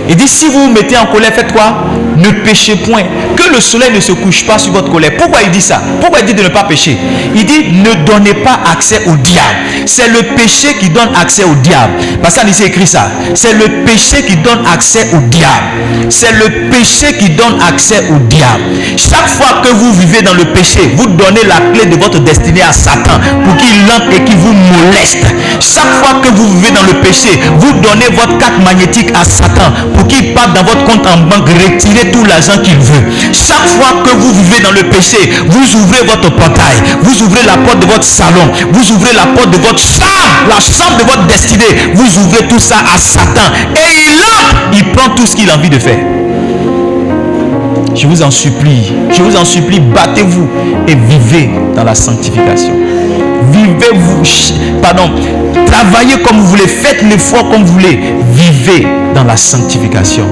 Il dit, si vous vous mettez en colère, faites quoi? Ne péchez point. Que le soleil ne se couche pas sur votre colère. Pourquoi il dit ça? Pourquoi il dit de ne pas pécher? Il dit, ne donnez pas accès au diable. C'est le péché qui donne accès au diable. Parce que ici écrit ça. C'est le péché qui donne accès au diable. C'est le péché qui donne accès au diable. Chaque fois que vous vivez dans le péché, vous donnez la clé de votre destinée à Satan pour qu'il entre et qu'il vous moleste. Chaque fois que vous vivez dans le péché, vous donnez votre carte magnétique à Satan pour qu'il parte dans votre compte en banque, retirer tout l'argent qu'il veut. Chaque fois que vous vivez dans le péché, vous ouvrez votre portail, vous ouvrez la porte de votre salon, vous ouvrez la porte de votre chambre, la chambre de votre destinée, vous ouvrez tout ça à Satan et il entre, il prend tout ce qu'il a envie de faire. Je vous en supplie, battez-vous et vivez dans la sanctification. Travaillez comme vous voulez, faites l'effort comme vous voulez, vivez dans la sanctification.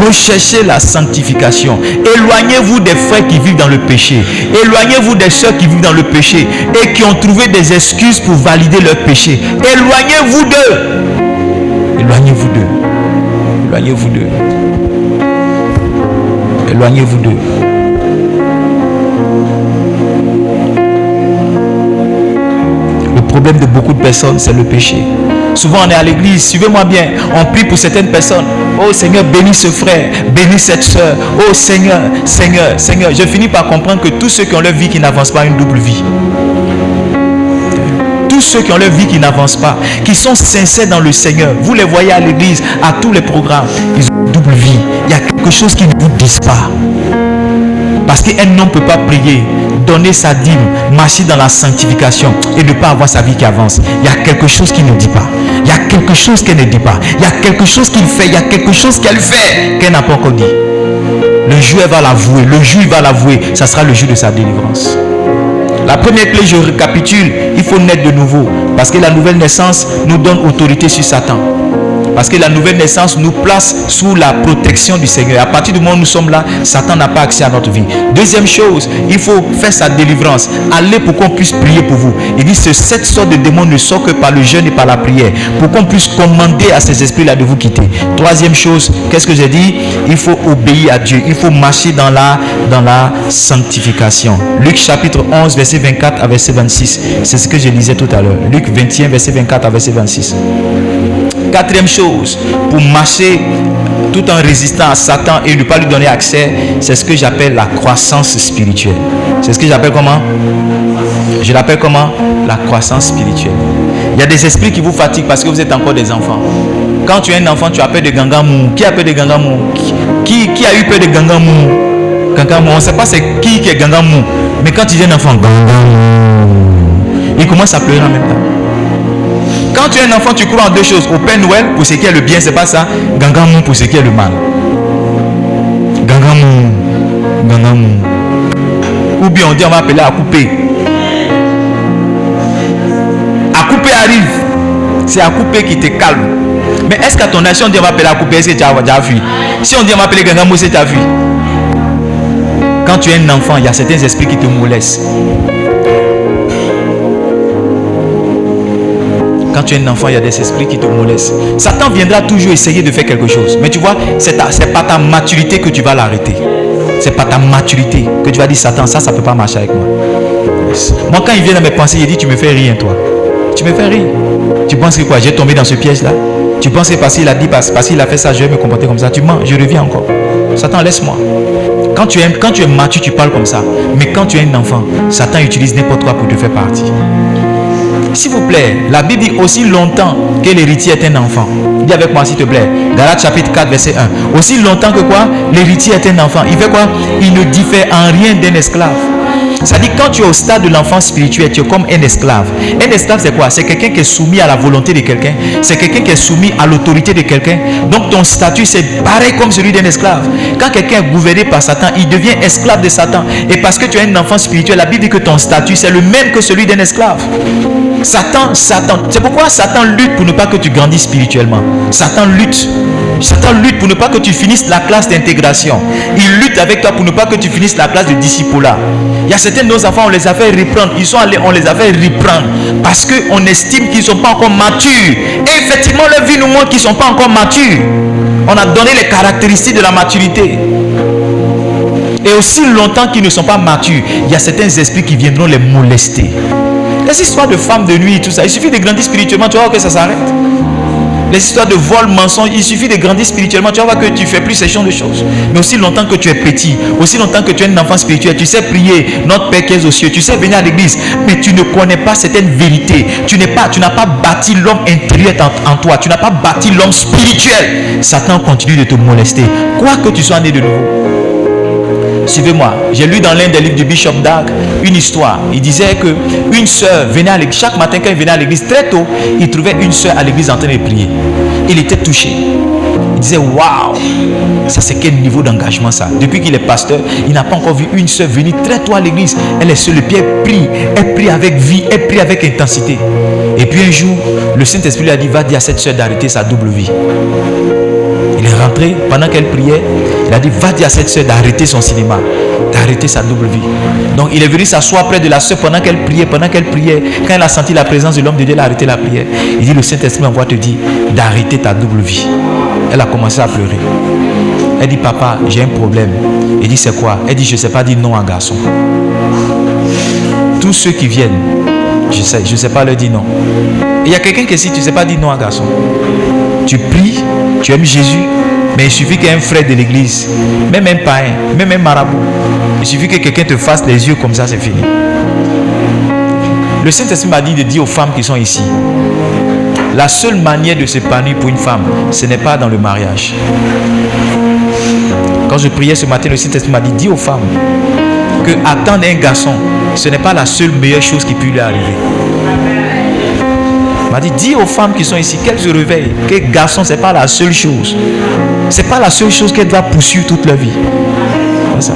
Recherchez la sanctification. Éloignez-vous des frères qui vivent dans le péché. Éloignez-vous des sœurs qui vivent dans le péché et qui ont trouvé des excuses pour valider leur péché. Éloignez-vous d'eux. Éloignez-vous d'eux. Éloignez-vous d'eux. Éloignez-vous d'eux. Le problème de beaucoup de personnes, c'est le péché. Souvent, on est à l'église, suivez-moi bien, on prie pour certaines personnes. Oh Seigneur, bénis ce frère, bénis cette soeur. Oh Seigneur, Seigneur, Seigneur. Je finis par comprendre que tous ceux qui ont leur vie qui n'avance pas, une double vie. Tous ceux qui ont leur vie qui n'avance pas, qui sont sincères dans le Seigneur, vous les voyez à l'église, à tous les programmes, ils ont une double vie. Il y a quelque chose qui ne vous dit pas. Parce qu'un homme ne peut pas prier, donner sa dîme, marcher dans la sanctification et ne pas avoir sa vie qui avance. Il y a quelque chose qu'il ne dit pas. Il y a quelque chose qu'elle ne dit pas. Il y a quelque chose qu'il fait. Il y a quelque chose qu'elle fait qu'elle n'a pas encore dit. Le jour elle va l'avouer. Le jour il va l'avouer. Ça sera le jour de sa délivrance. La première clé, je récapitule, il faut naître de nouveau. Parce que la nouvelle naissance nous donne autorité sur Satan. Parce que la nouvelle naissance nous place sous la protection du Seigneur. À partir du moment où nous sommes là, Satan n'a pas accès à notre vie. Deuxième chose, il faut faire sa délivrance. Allez pour qu'on puisse prier pour vous. Il dit que cette sorte de démon ne sort que par le jeûne et par la prière. Pour qu'on puisse commander à ces esprits-là de vous quitter. Troisième chose, qu'est-ce que j'ai dit? Il faut obéir à Dieu. Il faut marcher dans la sanctification. Luc chapitre 11, verset 24 à verset 26. C'est ce que je lisais tout à l'heure. Luc 21, verset 24 à verset 26. Quatrième chose, pour marcher tout en résistant à Satan et ne pas lui donner accès, c'est ce que j'appelle la croissance spirituelle. C'est ce que j'appelle comment? Je l'appelle comment? La croissance spirituelle. Il y a des esprits qui vous fatiguent parce que vous êtes encore des enfants. Quand tu es un enfant, tu as peur de gangamou. Qui a peur de gangamou? Qui a eu peur de gangamou? Gangamou, on ne sait pas c'est qui est gangamou. Mais quand tu es un enfant, gangamou, il commence à pleurer en même temps. Quand tu es un enfant, tu crois en deux choses. Au Père Noël, pour ce qui est le bien, c'est pas ça. Gangamou, pour ce qui est le mal. Gangamou. Gangamou. Ou bien on dit, on va appeler à couper. À couper arrive. C'est à couper qui te calme. Mais est-ce qu'à ton âge, si on dit on va appeler à couper, est-ce que tu as fui? Si on dit on va appeler Gangamou, est-ce que tu as fui? Quand tu es un enfant, il y a certains esprits qui te molestent. Quand tu es un enfant, il y a des esprits qui te molestent. Satan viendra toujours essayer de faire quelque chose. Mais tu vois, c'est pas ta maturité que tu vas l'arrêter. C'est pas ta maturité que tu vas dire, Satan, ça ne peut pas marcher avec moi. Moi, quand il vient dans mes pensées, il dit, tu me fais rire, toi. Tu me fais rire. Tu penses que quoi? J'ai tombé dans ce piège-là? Tu penses que parce qu'il a dit, parce qu'il a fait ça, je vais me comporter comme ça? Tu mens, je reviens encore. Satan, laisse-moi. Quand tu es mature, tu parles comme ça. Mais quand tu es un enfant, Satan utilise n'importe quoi pour te faire partie. S'il vous plaît, la Bible dit aussi longtemps que l'héritier est un enfant. Dis avec moi s'il te plaît. Galates chapitre 4 verset 1. Aussi longtemps que quoi? L'héritier est un enfant. Il fait quoi? Il ne diffère en rien d'un esclave. C'est-à-dire quand tu es au stade de l'enfant spirituel, tu es comme un esclave. Un esclave c'est quoi? C'est quelqu'un qui est soumis à la volonté de quelqu'un. C'est quelqu'un qui est soumis à l'autorité de quelqu'un. Donc ton statut c'est pareil comme celui d'un esclave. Quand quelqu'un est gouverné par Satan, il devient esclave de Satan. Et parce que tu es un enfant spirituel, la Bible dit que ton statut c'est le même que celui d'un esclave. Satan, c'est pourquoi Satan lutte pour ne pas que tu grandisses spirituellement. Satan lutte pour ne pas que tu finisses la classe d'intégration. Il lutte avec toi pour ne pas que tu finisses la classe de discipulat. Il y a certains de nos enfants, on les a fait reprendre. Ils sont allés, on les a fait reprendre parce qu'on estime qu'ils ne sont pas encore matures. Et effectivement, leur vie nous montre qu'ils ne sont pas encore matures. On a donné les caractéristiques de la maturité. Et aussi longtemps qu'ils ne sont pas matures, il y a certains esprits qui viendront les molester. Les histoires de femmes de nuit, tout ça, il suffit de grandir spirituellement, tu vas voir que ça s'arrête. Les histoires de vol, mensonge, il suffit de grandir spirituellement, tu vas voir que tu ne fais plus ces genres de choses. Mais aussi longtemps que tu es petit, aussi longtemps que tu es un enfant spirituel, tu sais prier, notre Père qui est aux cieux, tu sais venir à l'église, mais tu ne connais pas certaines vérités. Tu n'as pas bâti l'homme intérieur en toi, tu n'as pas bâti l'homme spirituel. Satan continue de te molester, quoi que tu sois né de nouveau. Suivez-moi, j'ai lu dans l'un des livres du Bishop Dag une histoire. Il disait que une sœur venait à l'église, chaque matin quand il venait à l'église, très tôt, il trouvait une sœur à l'église en train de prier. Il était touché. Il disait, waouh, ça c'est quel niveau d'engagement ça. Depuis qu'il est pasteur, il n'a pas encore vu une sœur venir très tôt à l'église. Elle est sur le pied, elle prie avec vie, elle prie avec intensité. Et puis un jour, le Saint-Esprit lui a dit, va dire à cette sœur d'arrêter sa double vie. Il est rentré pendant qu'elle priait. Il a dit, va dire à cette sœur d'arrêter son cinéma, d'arrêter sa double vie. Donc il est venu s'asseoir près de la sœur pendant qu'elle priait. Quand elle a senti la présence de l'homme de Dieu, elle a arrêté la prière. Il dit, le Saint-Esprit m'envoie te dire d'arrêter ta double vie. Elle a commencé à pleurer. Elle dit, papa, j'ai un problème. Il dit, c'est quoi? Elle dit, je ne sais pas dire non à un garçon. Tous ceux qui viennent, je ne sais pas leur dire non. Il y a quelqu'un qui, si tu ne sais pas dire non à un garçon, tu pries, tu aimes Jésus, mais il suffit qu'il y ait un frère de l'église, même un païen, même un marabout. Il suffit que quelqu'un te fasse les yeux comme ça, c'est fini. Le Saint-Esprit m'a dit de dire aux femmes qui sont ici, la seule manière de s'épanouir pour une femme, ce n'est pas dans le mariage. Quand je priais ce matin, le Saint-Esprit m'a dit, dis aux femmes que attendre un garçon, ce n'est pas la seule meilleure chose qui peut lui arriver. Il m'a dit, dis aux femmes qui sont ici qu'elles se réveillent, que garçon, ce n'est pas la seule chose. Ce n'est pas la seule chose qu'elles doivent poursuivre toute leur vie. C'est ça.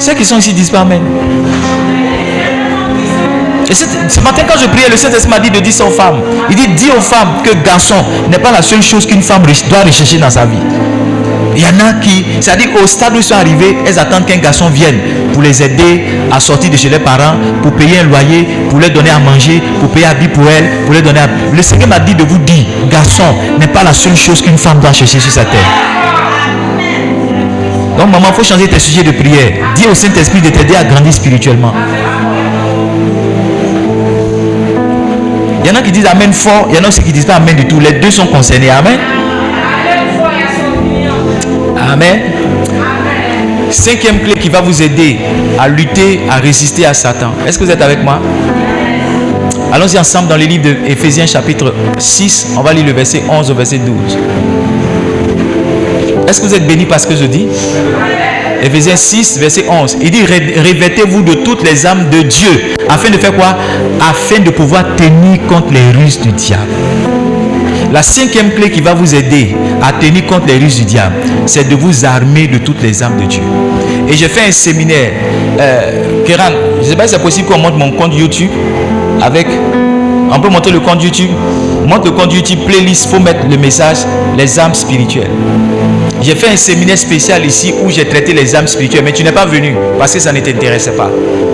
Ceux qui sont ici disent pas amen. Et ce matin, quand je priais, le Saint-Esprit m'a dit de dire ça aux femmes. Il dit, dis aux femmes que garçon n'est pas la seule chose qu'une femme doit rechercher dans sa vie. Il y en a qui, c'est-à-dire qu'au stade où ils sont arrivés, elles attendent qu'un garçon vienne pour les aider à sortir de chez leurs parents, pour payer un loyer, pour leur donner à manger, pour payer un habit pour elles, pour leur donner à... Le Seigneur m'a dit de vous dire, garçon n'est pas la seule chose qu'une femme doit chercher sur sa terre. Donc maman, il faut changer tes sujets de prière. Dis au Saint-Esprit de t'aider à grandir spirituellement. Il y en a qui disent amen fort, il y en a aussi qui disent pas amen du tout. Les deux sont concernés. Amen. Amen. Cinquième clé qui va vous aider à lutter, à résister à Satan. Est-ce que vous êtes avec moi? Allons-y ensemble dans les livres d'Éphésiens chapitre 6. On va lire le verset 11 au verset 12. Est-ce que vous êtes bénis par ce que je dis? Éphésiens 6, verset 11. Il dit, revêtez-vous de toutes les armes de Dieu. Afin de faire quoi? Afin de pouvoir tenir contre les ruses du diable. La cinquième clé qui va vous aider à tenir contre les ruses du diable, c'est de vous armer de toutes les armes de Dieu. Et j'ai fait un séminaire. Kéran, je ne sais pas si c'est possible qu'on monte mon compte YouTube avec... On peut monter le compte YouTube. Monte le compte YouTube, playlist, il faut mettre le message, les armes spirituelles. J'ai fait un séminaire spécial ici où j'ai traité les âmes spirituelles, mais tu n'es pas venu parce que ça ne t'intéressait pas.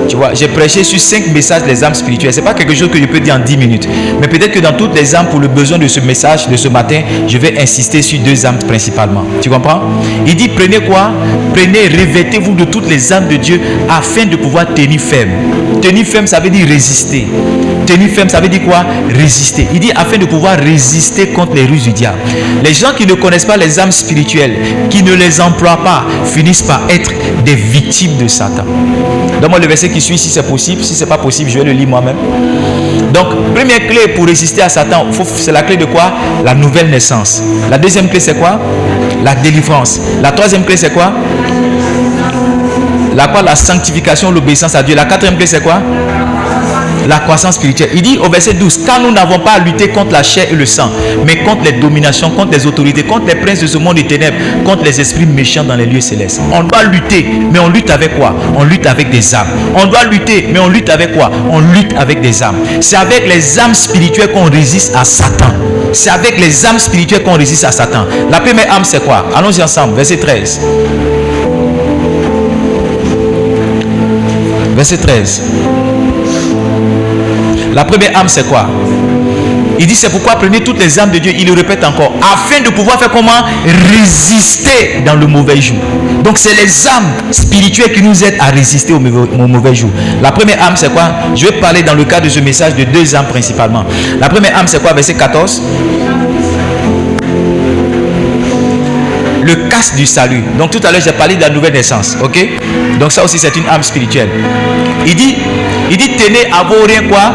Tu vois, j'ai prêché sur 5 messages des âmes spirituelles. Ce n'est pas quelque chose que je peux dire en 10 minutes. Mais peut-être que dans toutes les âmes, pour le besoin de ce message de ce matin, je vais insister sur 2 âmes principalement. Tu comprends? Il dit, prenez quoi? Prenez, revêtez-vous de toutes les âmes de Dieu afin de pouvoir tenir ferme. Tenir ferme, ça veut dire résister. Tenir ferme, ça veut dire quoi? Résister. Il dit, afin de pouvoir résister contre les ruses du diable. Les gens qui ne connaissent pas les âmes spirituelles, qui ne les emploient pas, finissent par être des victimes de Satan. Donne-moi le verset qui suit si c'est possible. Si ce n'est pas possible, je vais le lire moi-même. Donc, première clé pour résister à Satan, c'est la clé de quoi? La nouvelle naissance. La deuxième clé, c'est quoi? La délivrance. La troisième clé, c'est quoi? La sanctification, l'obéissance à Dieu. La quatrième clé, c'est quoi? La croissance spirituelle. Il dit au verset 12, car nous n'avons pas à lutter contre la chair et le sang, mais contre les dominations, contre les autorités, contre les princes de ce monde des ténèbres, contre les esprits méchants dans les lieux célestes. On doit lutter, mais on lutte avec quoi? On lutte avec des armes. On doit lutter, mais on lutte avec quoi? On lutte avec des armes. C'est avec les armes spirituelles qu'on résiste à Satan. C'est avec les armes spirituelles qu'on résiste à Satan. La première arme, c'est quoi? Allons-y ensemble, verset 13. Verset 13. La première arme, c'est quoi? Il dit c'est pourquoi prenez toutes les âmes de Dieu, il le répète encore, afin de pouvoir faire comment? Résister dans le mauvais jour. Donc c'est les âmes spirituelles qui nous aident à résister au mauvais jour. La première âme c'est quoi? Je vais parler dans le cadre de ce message de deux âmes principalement. La première âme c'est quoi? Verset 14. Le casque du salut. Donc tout à l'heure j'ai parlé de la nouvelle naissance. Ok? Donc ça aussi c'est une âme spirituelle. Il dit tenez à vos reins quoi?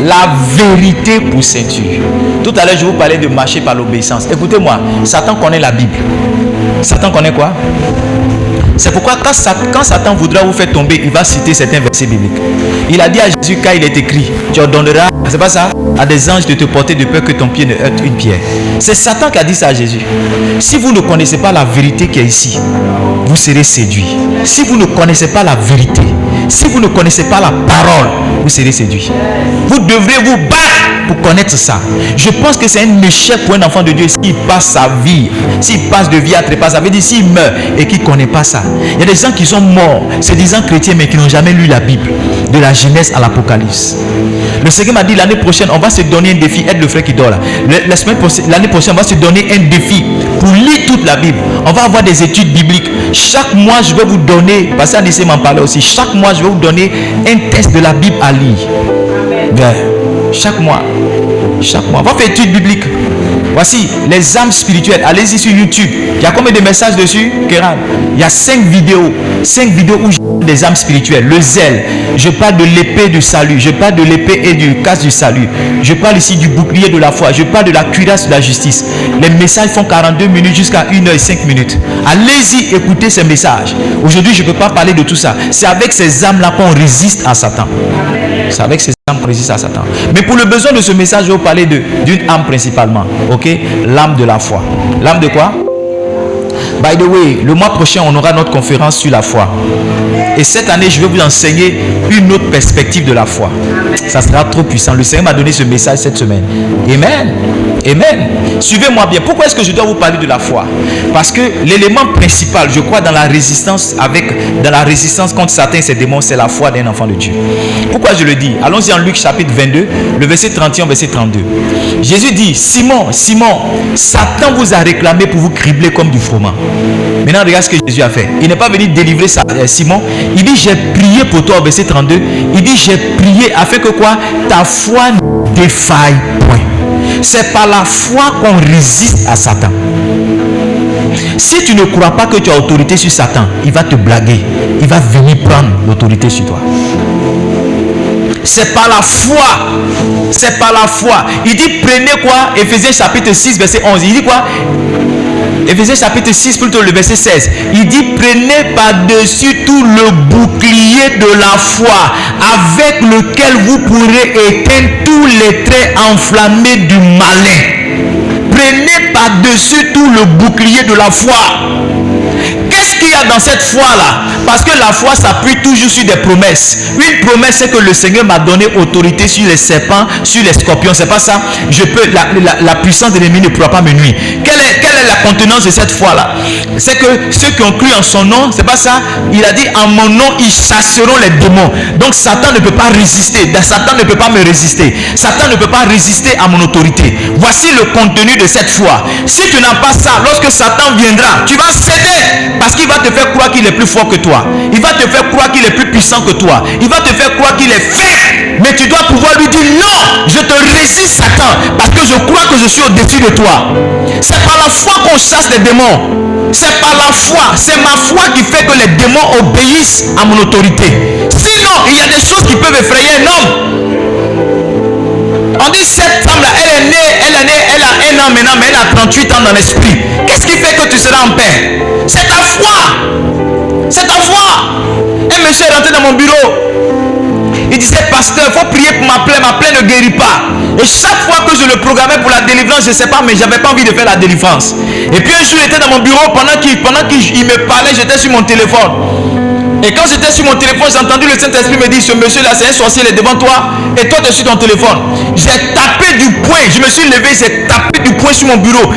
La vérité pour ceinture. Tout à l'heure je vous parlais de marcher par l'obéissance. Écoutez-moi, Satan connaît la Bible. Satan connaît quoi? C'est pourquoi quand Satan voudra vous faire tomber, il va citer certains versets bibliques. Il a dit à Jésus quand il est écrit, tu ordonneras, c'est pas ça, à des anges de te porter de peur que ton pied ne heurte une pierre. C'est Satan qui a dit ça à Jésus. Si vous ne connaissez pas la vérité qui est ici, vous serez séduit. Si vous ne connaissez pas la vérité, si vous ne connaissez pas la parole, vous serez séduit. Vous devrez vous battre pour connaître ça. Je pense que c'est un échec pour un enfant de Dieu s'il passe sa vie, s'il passe de vie à trépas. Ça veut dire s'il meurt et qu'il ne connaît pas ça. Il y a des gens qui sont morts, c'est des gens chrétiens mais qui n'ont jamais lu la Bible, de la Genèse à l'Apocalypse. Le Seigneur m'a dit l'année prochaine on va se donner un défi. Aide le frère qui dort là. L'année prochaine on va se donner un défi pour lire toute la Bible. On va avoir des études bibliques. Chaque mois je vais vous donner, parce que Anissé m'en parlait aussi, chaque mois je vais vous donner un test de la Bible à lire. Bien, chaque mois, on va faire études bibliques. Voici les âmes spirituelles. Allez-y sur YouTube. Il y a combien de messages dessus, Kéran? Il y a 5 vidéos où je parle des âmes spirituelles. Le zèle. Je parle de l'épée du salut. Je parle de l'épée et du casque du salut. Je parle ici du bouclier de la foi. Je parle de la cuirasse de la justice. Les messages font 42 minutes jusqu'à 1h05 minutes. Allez-y écouter ces messages. Aujourd'hui, je ne peux pas parler de tout ça. C'est avec ces âmes-là qu'on résiste à Satan. C'est avec ces âmes qu'on résiste à Satan. Mais pour le besoin de ce message, je vais vous parler d'une âme principalement. Ok? L'âme de la foi. L'âme de quoi? By the way, le mois prochain, on aura notre conférence sur la foi. Et cette année, je vais vous enseigner une autre perspective de la foi. Ça sera trop puissant. Le Seigneur m'a donné ce message cette semaine. Amen. Amen. Suivez-moi bien. Pourquoi est-ce que je dois vous parler de la foi? Parce que l'élément principal, je crois, dans la résistance contre Satan et ses démons, c'est la foi d'un enfant de Dieu. Pourquoi je le dis? Allons-y en Luc chapitre 22, le verset 31, verset 32. Jésus dit, Simon, Simon, Satan vous a réclamé pour vous cribler comme du froment. Maintenant, regarde ce que Jésus a fait. Il n'est pas venu délivrer Simon. Il dit, j'ai prié pour toi, au verset 32. Il dit, j'ai prié afin que quoi? Ta foi ne défaille point. C'est par la foi qu'on résiste à Satan. Si tu ne crois pas que tu as autorité sur Satan, il va te blaguer. Il va venir prendre l'autorité sur toi. C'est par la foi. C'est par la foi. Il dit, prenez quoi? Éphésiens chapitre 6, verset 11. Il dit quoi? Éphésiens chapitre 6, plutôt le verset 16. Il dit, prenez par-dessus tout le bouclier de la foi, avec lequel vous pourrez éteindre tous les traits enflammés du malin. Prenez par-dessus tout le bouclier de la foi. Qu'est-ce qu'il y a dans cette foi-là? Parce que la foi s'appuie toujours sur des promesses. Une promesse, c'est que le Seigneur m'a donné autorité sur les serpents, sur les scorpions. C'est pas ça? La puissance de l'ennemi ne pourra pas me nuire. Quelle est la contenance de cette foi-là? C'est que ceux qui ont cru en son nom, c'est pas ça? Il a dit, en mon nom, ils chasseront les démons. Donc Satan ne peut pas résister. Satan ne peut pas me résister. Satan ne peut pas résister à mon autorité. Voici le contenu de cette foi. Si tu n'as pas ça, lorsque Satan viendra, tu vas céder. Parce qu'il va te faire croire qu'il est plus fort que toi. Il va te faire croire qu'il est plus puissant que toi. Il va te faire croire qu'il est faible. Mais tu dois pouvoir lui dire non, je te résiste Satan. Parce que je crois que je suis au-dessus de toi. C'est par la foi qu'on chasse les démons. C'est par la foi. C'est ma foi qui fait que les démons obéissent à mon autorité. Sinon, il y a des choses qui peuvent effrayer un homme. On dit cette femme là, elle a un an maintenant, mais elle a 38 ans dans l'esprit. Qu'est-ce qui fait que tu seras en paix? C'est ta foi. C'est ta foi. Un monsieur est rentré dans mon bureau. Il disait, pasteur, il faut prier pour ma plaie ne guérit pas. Et chaque fois que je le programmais pour la délivrance, je ne sais pas, mais je n'avais pas envie de faire la délivrance. Et puis un jour, il était dans mon bureau, pendant qu'il me parlait, j'étais sur mon téléphone. Et quand j'étais sur mon téléphone, j'ai entendu le Saint-Esprit me dire, ce monsieur-là, c'est un sorcier, il est devant toi, et toi, tu es sur ton téléphone. J'ai tapé du poing, je me suis levé, j'ai tapé du poing sur mon bureau.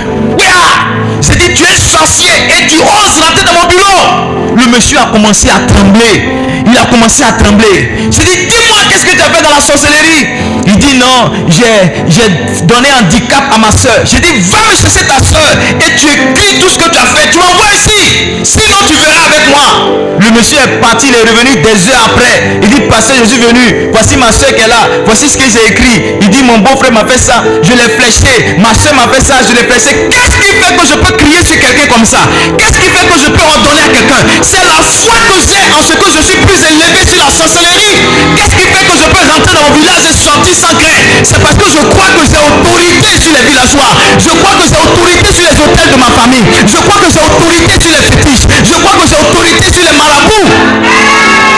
J'ai dit, tu es licencié et tu oses rentrer dans mon bureau. Le monsieur a commencé à trembler. Il a commencé à trembler. J'ai dit, dis-moi, qu'est-ce que tu as fait dans la sorcellerie? Il dit, non, j'ai donné un handicap à ma soeur. J'ai dit, va me chercher ta soeur et tu écris tout ce que tu as fait. Tu m'envoies ici. Sinon, tu verras avec moi. Le monsieur est parti, il est revenu des heures après. Il dit, pasteur, je suis venu. Voici ma soeur qui est là. Voici ce que j'ai écrit. Il dit, mon beau-frère m'a fait ça. Je l'ai fléché. Ma soeur m'a fait ça. Je l'ai fléché. Qu'est-ce qui fait que je peux crier sur quelqu'un comme ça? Qu'est-ce qui fait que je peux ordonner à quelqu'un? C'est la foi que j'ai en ce que je suis plus élevé sur la sorcellerie. Qu'est-ce qui fait que je peux rentrer dans mon village et sortir sans crainte? C'est parce que je crois que j'ai autorité sur les villageois. Je crois que j'ai autorité sur les hôtels de ma famille. Je crois que j'ai autorité sur les fétiches. Je crois que j'ai autorité sur les marabouts.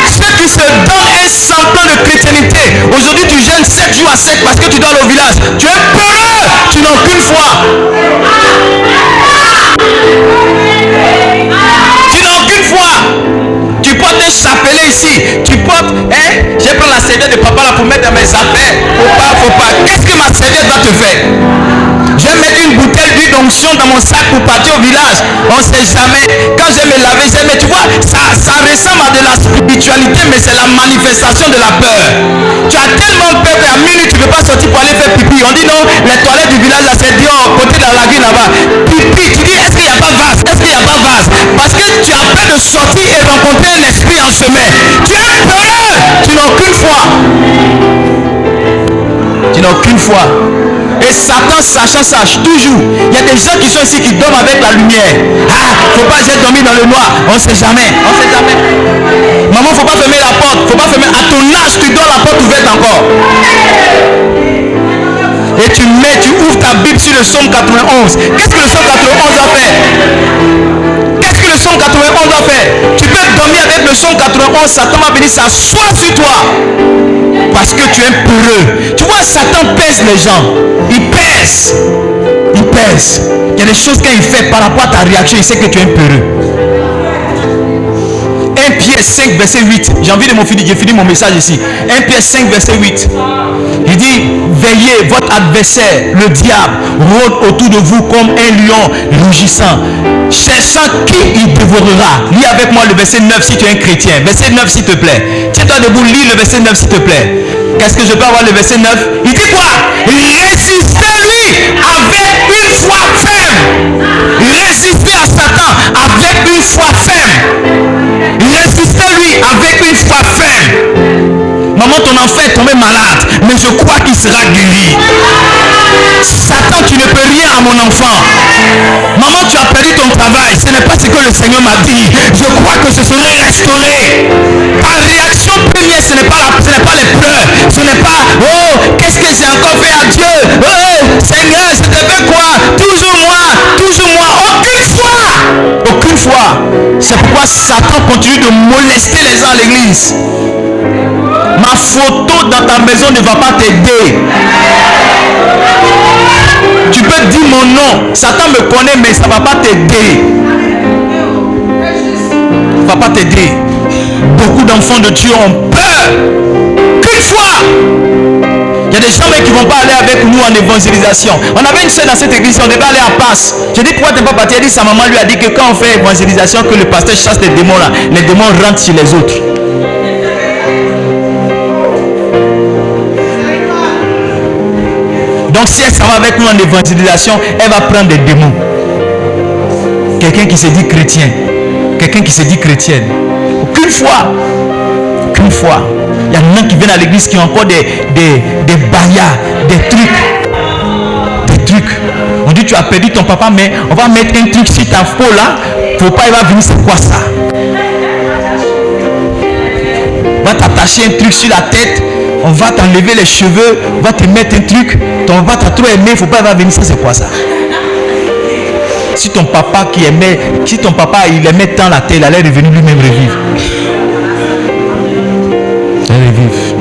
Ceux qui se donnent un semblant de chrétienté. Aujourd'hui tu jeûnes 7 jours à 7 parce que tu dois aller au village. Tu es peureux. Tu n'as aucune foi. Tu n'as aucune foi. Tu portes un chapelet ici. Tu portes, j'ai pris la serviette de papa là pour mettre dans mes affaires. Faut pas. Qu'est-ce que ma serviette va te faire? Je vais mettre une bouteille d'huile d'onction dans mon sac pour partir au village. On ne sait jamais. Quand je vais me laver, mais tu vois, ça ressemble à de la spiritualité, mais c'est la manifestation de la peur. Tu as tellement peur qu'à minuit, tu ne peux pas sortir pour aller faire pipi. On dit non, les toilettes du village, là, c'est dehors, côté de la lagune là-bas. Pipi, tu dis, est-ce qu'il n'y a pas vase? Est-ce qu'il n'y a pas vase? Parce que tu as peur de sortir et rencontrer un esprit en chemin. Tu es peureux. Tu n'as aucune foi. Tu n'as aucune foi. Et Satan, sachant ça, toujours, il y a des gens qui sont ici qui dorment avec la lumière. Ah, faut pas, j'ai dormi dans le noir. On ne sait jamais. On sait jamais. Maman, faut pas fermer la porte. Faut pas fermer. À ton âge, tu dors la porte ouverte encore. Et tu ouvres ta Bible sur le psaume 91. Qu'est-ce que le psaume 91 a fait? Qu'est-ce que le psaume 91 a fait? Tu peux dormir avec le psaume 91. Satan va venir s'asseoir sur toi. Parce que tu es peureux. Tu vois, Satan pèse les gens. Il pèse. Il pèse. Il y a des choses qu'il fait par rapport à ta réaction. Il sait que tu es peureux. 1 Pierre 5 verset 8. J'ai envie de j'ai fini mon message ici. 1 Pierre 5 verset 8. Il dit, veillez, votre adversaire, le diable, rôde autour de vous comme un lion rugissant, cherchant qui il dévorera. Lis avec moi le verset 9 si tu es un chrétien. Verset 9 s'il te plaît. Tiens-toi debout, lis le verset 9 s'il te plaît. Qu'est-ce que je peux avoir le verset 9? Il dit quoi? Résistez-lui avec une foi ferme. Résistez à Satan avec une foi ferme. Résistez-lui avec une foi ferme. Maman, ton enfant est tombé malade, mais je crois qu'il sera guéri. Satan, tu ne peux rien à mon enfant. Maman, tu as perdu ton travail. Ce n'est pas ce que le Seigneur m'a dit. Je crois que je serai restauré. Ta réaction première, ce n'est pas les pleurs. Ce n'est pas, oh, qu'est-ce que j'ai encore fait à Dieu? Oh, Seigneur, je te fais quoi? Toujours moi, toujours moi. Aucune foi. Aucune foi. C'est pourquoi Satan continue de molester les gens à l'église. Ma photo dans ta maison ne va pas t'aider. Tu peux dire mon nom. Satan me connaît, mais ça ne va pas t'aider. Ça ne va pas t'aider. Beaucoup d'enfants de Dieu ont peur. Qu'une fois. Il y a des gens qui ne vont pas aller avec nous en évangélisation. On avait une soeur dans cette église, on devait aller à Passe. J'ai dit, pourquoi tu n'es pas parti? Elle dit, sa maman lui a dit que quand on fait évangélisation, que le pasteur chasse les démons là, les démons rentrent sur les autres. Donc si elle s'en va avec nous en évangélisation, elle va prendre des démons. Quelqu'un qui se dit chrétien, quelqu'un qui se dit chrétienne. Aucune foi. Aucune foi. Il y en a qui viennent à l'église qui ont encore des baillards, des trucs. On dit tu as perdu ton papa, mais on va mettre un truc sur ta peau là. Faut pas, il va venir, c'est quoi ça? On va t'attacher un truc sur la tête. On va t'enlever les cheveux, on va te mettre un truc, ton papa t'a trop aimé, il ne faut pas, il va venir, ça c'est quoi ça? Si ton papa il aimait tant la terre, il allait revenir lui-même revivre. Revivre.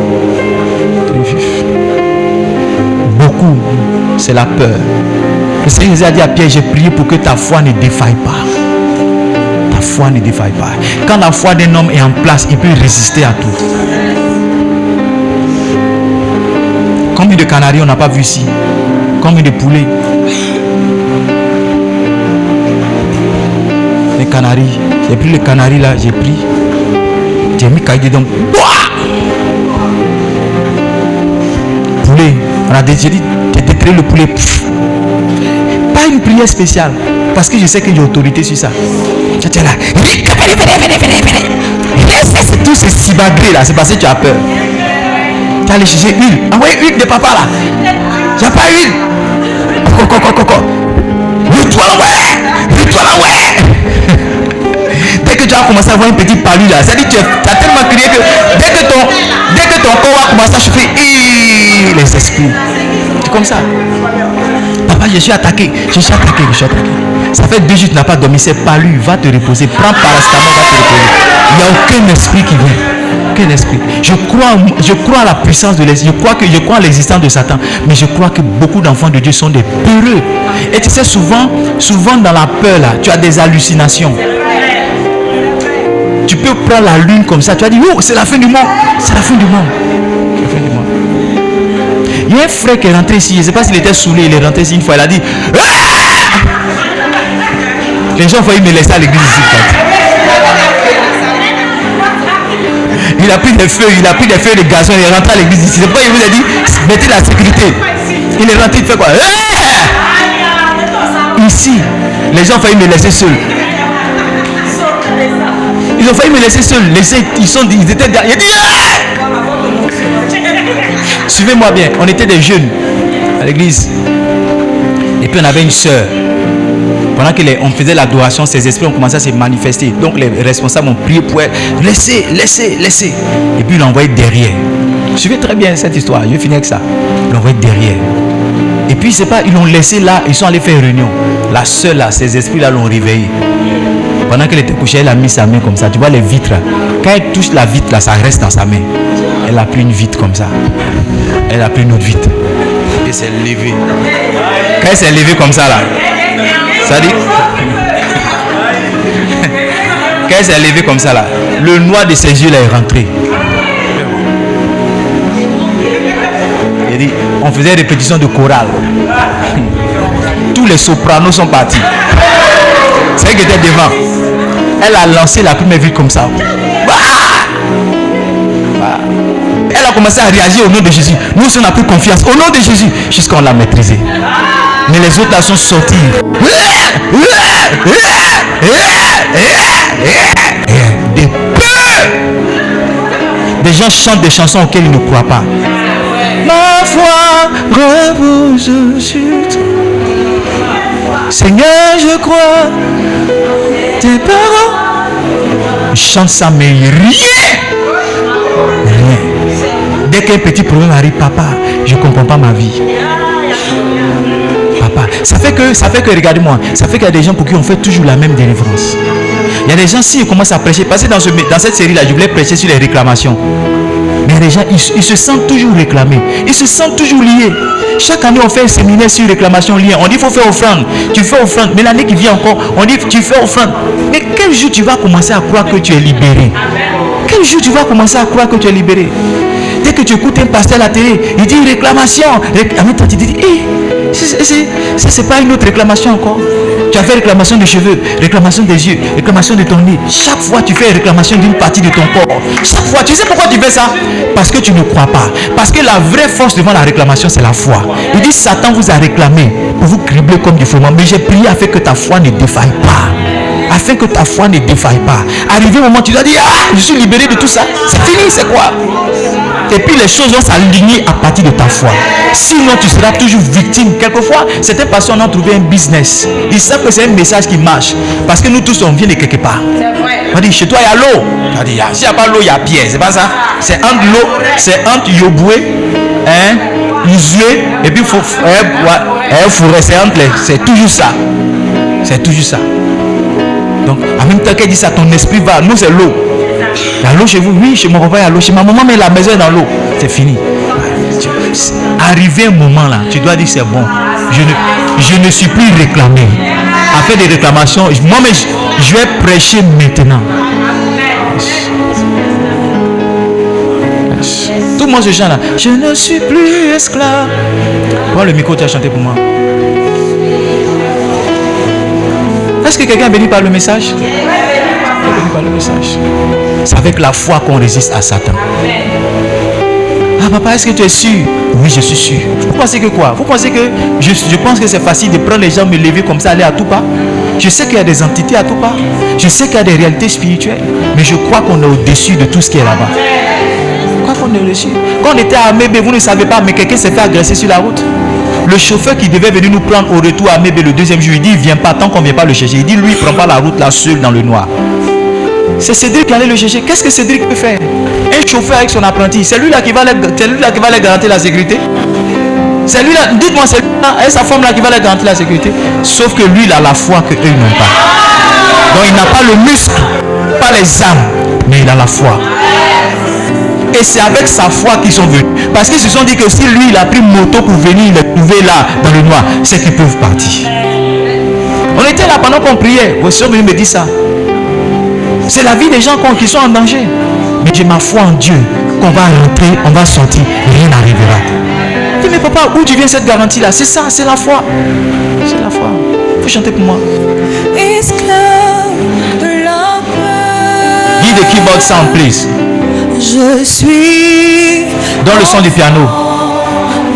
Beaucoup, c'est la peur. Le Seigneur a dit à Pierre, j'ai prié pour que ta foi ne défaille pas. Ta foi ne défaille pas. Quand la foi d'un homme est en place, il peut résister à tout. Combien de canaris on n'a pas vu ici? Combien de poulets? canaris. J'ai pris le canari là, j'ai mis caille dedans. Poulet. On a déjà dit, j'ai détruit le poulet. Pas une prière spéciale. Parce que je sais que j'ai autorité sur ça. J'étais là. C'est tout ce cibagré là. C'est parce que tu as peur. Tu as allé chercher huile. Ah ouais, huile de papa là. J'ai pas huile. Toi là, ouais. Dès que tu as commencé à avoir une petite palue là, ça dit que tu as tellement crié que dès que ton corps va commencer à chauffer, les esprits. C'est comme ça. Papa, je suis attaqué. Ça fait 2 jours que tu n'as pas dormi, c'est palu, va te reposer. Prends paracétamol, va te reposer. Il n'y a aucun esprit qui vient. Aucun esprit. Je crois à la puissance de l'esprit. Je crois à l'existence de Satan. Mais je crois que beaucoup d'enfants de Dieu sont des peureux. Et tu sais, souvent dans la peur là, tu as des hallucinations. Tu peux prendre la lune comme ça. Tu as dit, oh, c'est la fin du monde. C'est la fin du monde. Il y a un frère qui est rentré ici. Je ne sais pas s'il était saoulé. Il est rentré ici une fois. Il a dit, ah! Les gens ont failli me laisser à l'église ici. Il a pris des feuilles de gazon. Il est rentré à l'église ici. C'est pourquoi il vous a dit, mettez la sécurité. Il est rentré, il fait quoi? Ici, les gens ont failli me laisser seul. Ils ont failli me laisser seul. Ils étaient derrière. Il a dit, suivez-moi bien. On était des jeunes à l'église. Et puis on avait une soeur. Pendant qu'on faisait l'adoration, ces esprits ont commencé à se manifester. Donc les responsables ont prié pour elle. Laissez. Et puis ils l'ont envoyé derrière. Suivez très bien cette histoire. Je vais finir avec ça. Ils l'ont envoyé derrière. Et puis c'est pas, ils l'ont laissé là. Ils sont allés faire une réunion. La soeur là, ces esprits là l'ont réveillée. Pendant qu'elle était couchée, elle a mis sa main comme ça. Tu vois les vitres là. Quand elle touche la vitre là, ça reste dans sa main. Elle a pris une vitre comme ça. Elle a pris une autre vitre. Et s'est levée. Quand elle s'est levée comme ça là, ça dit. Quand elle s'est levée comme ça là, le noir de ses yeux là est rentré. Il dit, on faisait répétition de chorale. Tous les sopranos sont partis. C'est elle qui était devant. Elle a lancé la première vitre comme ça. Elle a commencé à réagir au nom de Jésus. Nous aussi on a pris confiance au nom de Jésus jusqu'à on l'a maîtrisé. Mais les autres là sont sortis. Des peurs. Des gens chantent des chansons auxquelles ils ne croient pas. Ma foi repose sur toi. Seigneur, je crois. Tes parents. Ils chantent ça, mais rien. Dès qu'un petit problème arrive, papa, je ne comprends pas ma vie. Papa, ça fait que regardez-moi, ça fait qu'il y a des gens pour qui on fait toujours la même délivrance. Il y a des gens, si ils commencent à prêcher, parce que dans cette série-là, je voulais prêcher sur les réclamations. Mais les gens, ils se sentent toujours réclamés. Ils se sentent toujours liés. Chaque année, on fait un séminaire sur réclamation liée. On dit qu'il faut faire offrande. Tu fais offrande. Mais l'année qui vient encore, on dit tu fais offrande. Mais quel jour tu vas commencer à croire que tu es libéré? Quel jour tu vas commencer à croire que tu es libéré? Dès que tu écoutes un pasteur à la télé, il dit réclamation. En même temps, tu te dis, c'est pas une autre réclamation encore. Tu as fait réclamation des cheveux, réclamation des yeux, réclamation de ton nez. Chaque fois, tu fais réclamation d'une partie de ton corps. Chaque fois, tu sais pourquoi tu fais ça? Parce que tu ne crois pas. Parce que la vraie force devant la réclamation, c'est la foi. Il dit, Satan vous a réclamé pour vous cribler comme du froment. Mais j'ai prié afin que ta foi ne défaille pas. Afin que ta foi ne défaille pas. Arrivé au moment où tu dois dire, je suis libéré de tout ça. C'est fini, c'est quoi? Et puis les choses vont s'aligner à partir de ta foi. Sinon, tu seras toujours victime. Quelquefois, certaines personnes ont trouvé un business. Ils savent que c'est un message qui marche. Parce que nous tous, on vient de quelque part. On dit, chez toi, il y a l'eau. On dit, s'il n'y a pas l'eau, il y a Pierre. C'est pas ça. C'est entre l'eau, c'est entre Yoboué, Usué, et puis Fourré. C'est entre les. C'est toujours ça. C'est toujours ça. Donc, en même temps qu'elle dit ça, ton esprit va. Nous, c'est l'eau. Il y a l'eau chez vous, oui, chez mon papa il y a l'eau, chez ma maman, mais la maison est dans l'eau. C'est fini. Arrivé un moment là, tu dois dire c'est bon. Je ne suis plus réclamé. Après des réclamations, moi mais je vais prêcher maintenant. Tout le monde se chante là. Je ne suis plus esclave. Prends le micro, tu as chanté pour moi. Est-ce que quelqu'un est béni par le message? Béni par le message. C'est avec la foi qu'on résiste à Satan. Ah papa, est-ce que tu es sûr? Oui, je suis sûr. Vous pensez que quoi? Vous pensez que je pense que c'est facile de prendre les gens, me lever comme ça, aller à tout pas? Je sais qu'il y a des entités à tout pas. Je sais qu'il y a des réalités spirituelles. Mais je crois qu'on est au-dessus de tout ce qui est là-bas. Je crois qu'on est au-dessus. Quand on était à Mébé, vous ne savez pas, mais quelqu'un s'est fait agresser sur la route. Le chauffeur qui devait venir nous prendre au retour à Mébé le deuxième jour, il dit, il ne vient pas tant qu'on ne vient pas le chercher. Il dit, lui, il ne prend pas la route là seul dans le noir. C'est Cédric qui allait le chercher. Qu'est-ce que Cédric peut faire? Un chauffeur avec son apprenti, c'est lui là qui va les garantir la sécurité. C'est lui là, dites-moi, c'est lui là, et sa femme là qui va les garantir la sécurité. Sauf que lui, il a la foi que eux n'ont pas. Donc il n'a pas le muscle, pas les âmes, mais il a la foi. Et c'est avec sa foi qu'ils sont venus. Parce qu'ils se sont dit que si lui, il a pris moto pour venir les trouver là, dans le noir, c'est qu'ils peuvent partir. On était là pendant qu'on priait. Vous êtes venus me dire ça. C'est la vie des gens qui sont en danger. Mais j'ai ma foi en Dieu. Qu'on va rentrer, on va sortir, rien n'arrivera. Je dis, mais papa, où tu viens cette garantie là? C'est ça, c'est la foi. C'est la foi. Il faut chanter pour moi. Give the keyboard sound, please. Je suis dans le son du piano.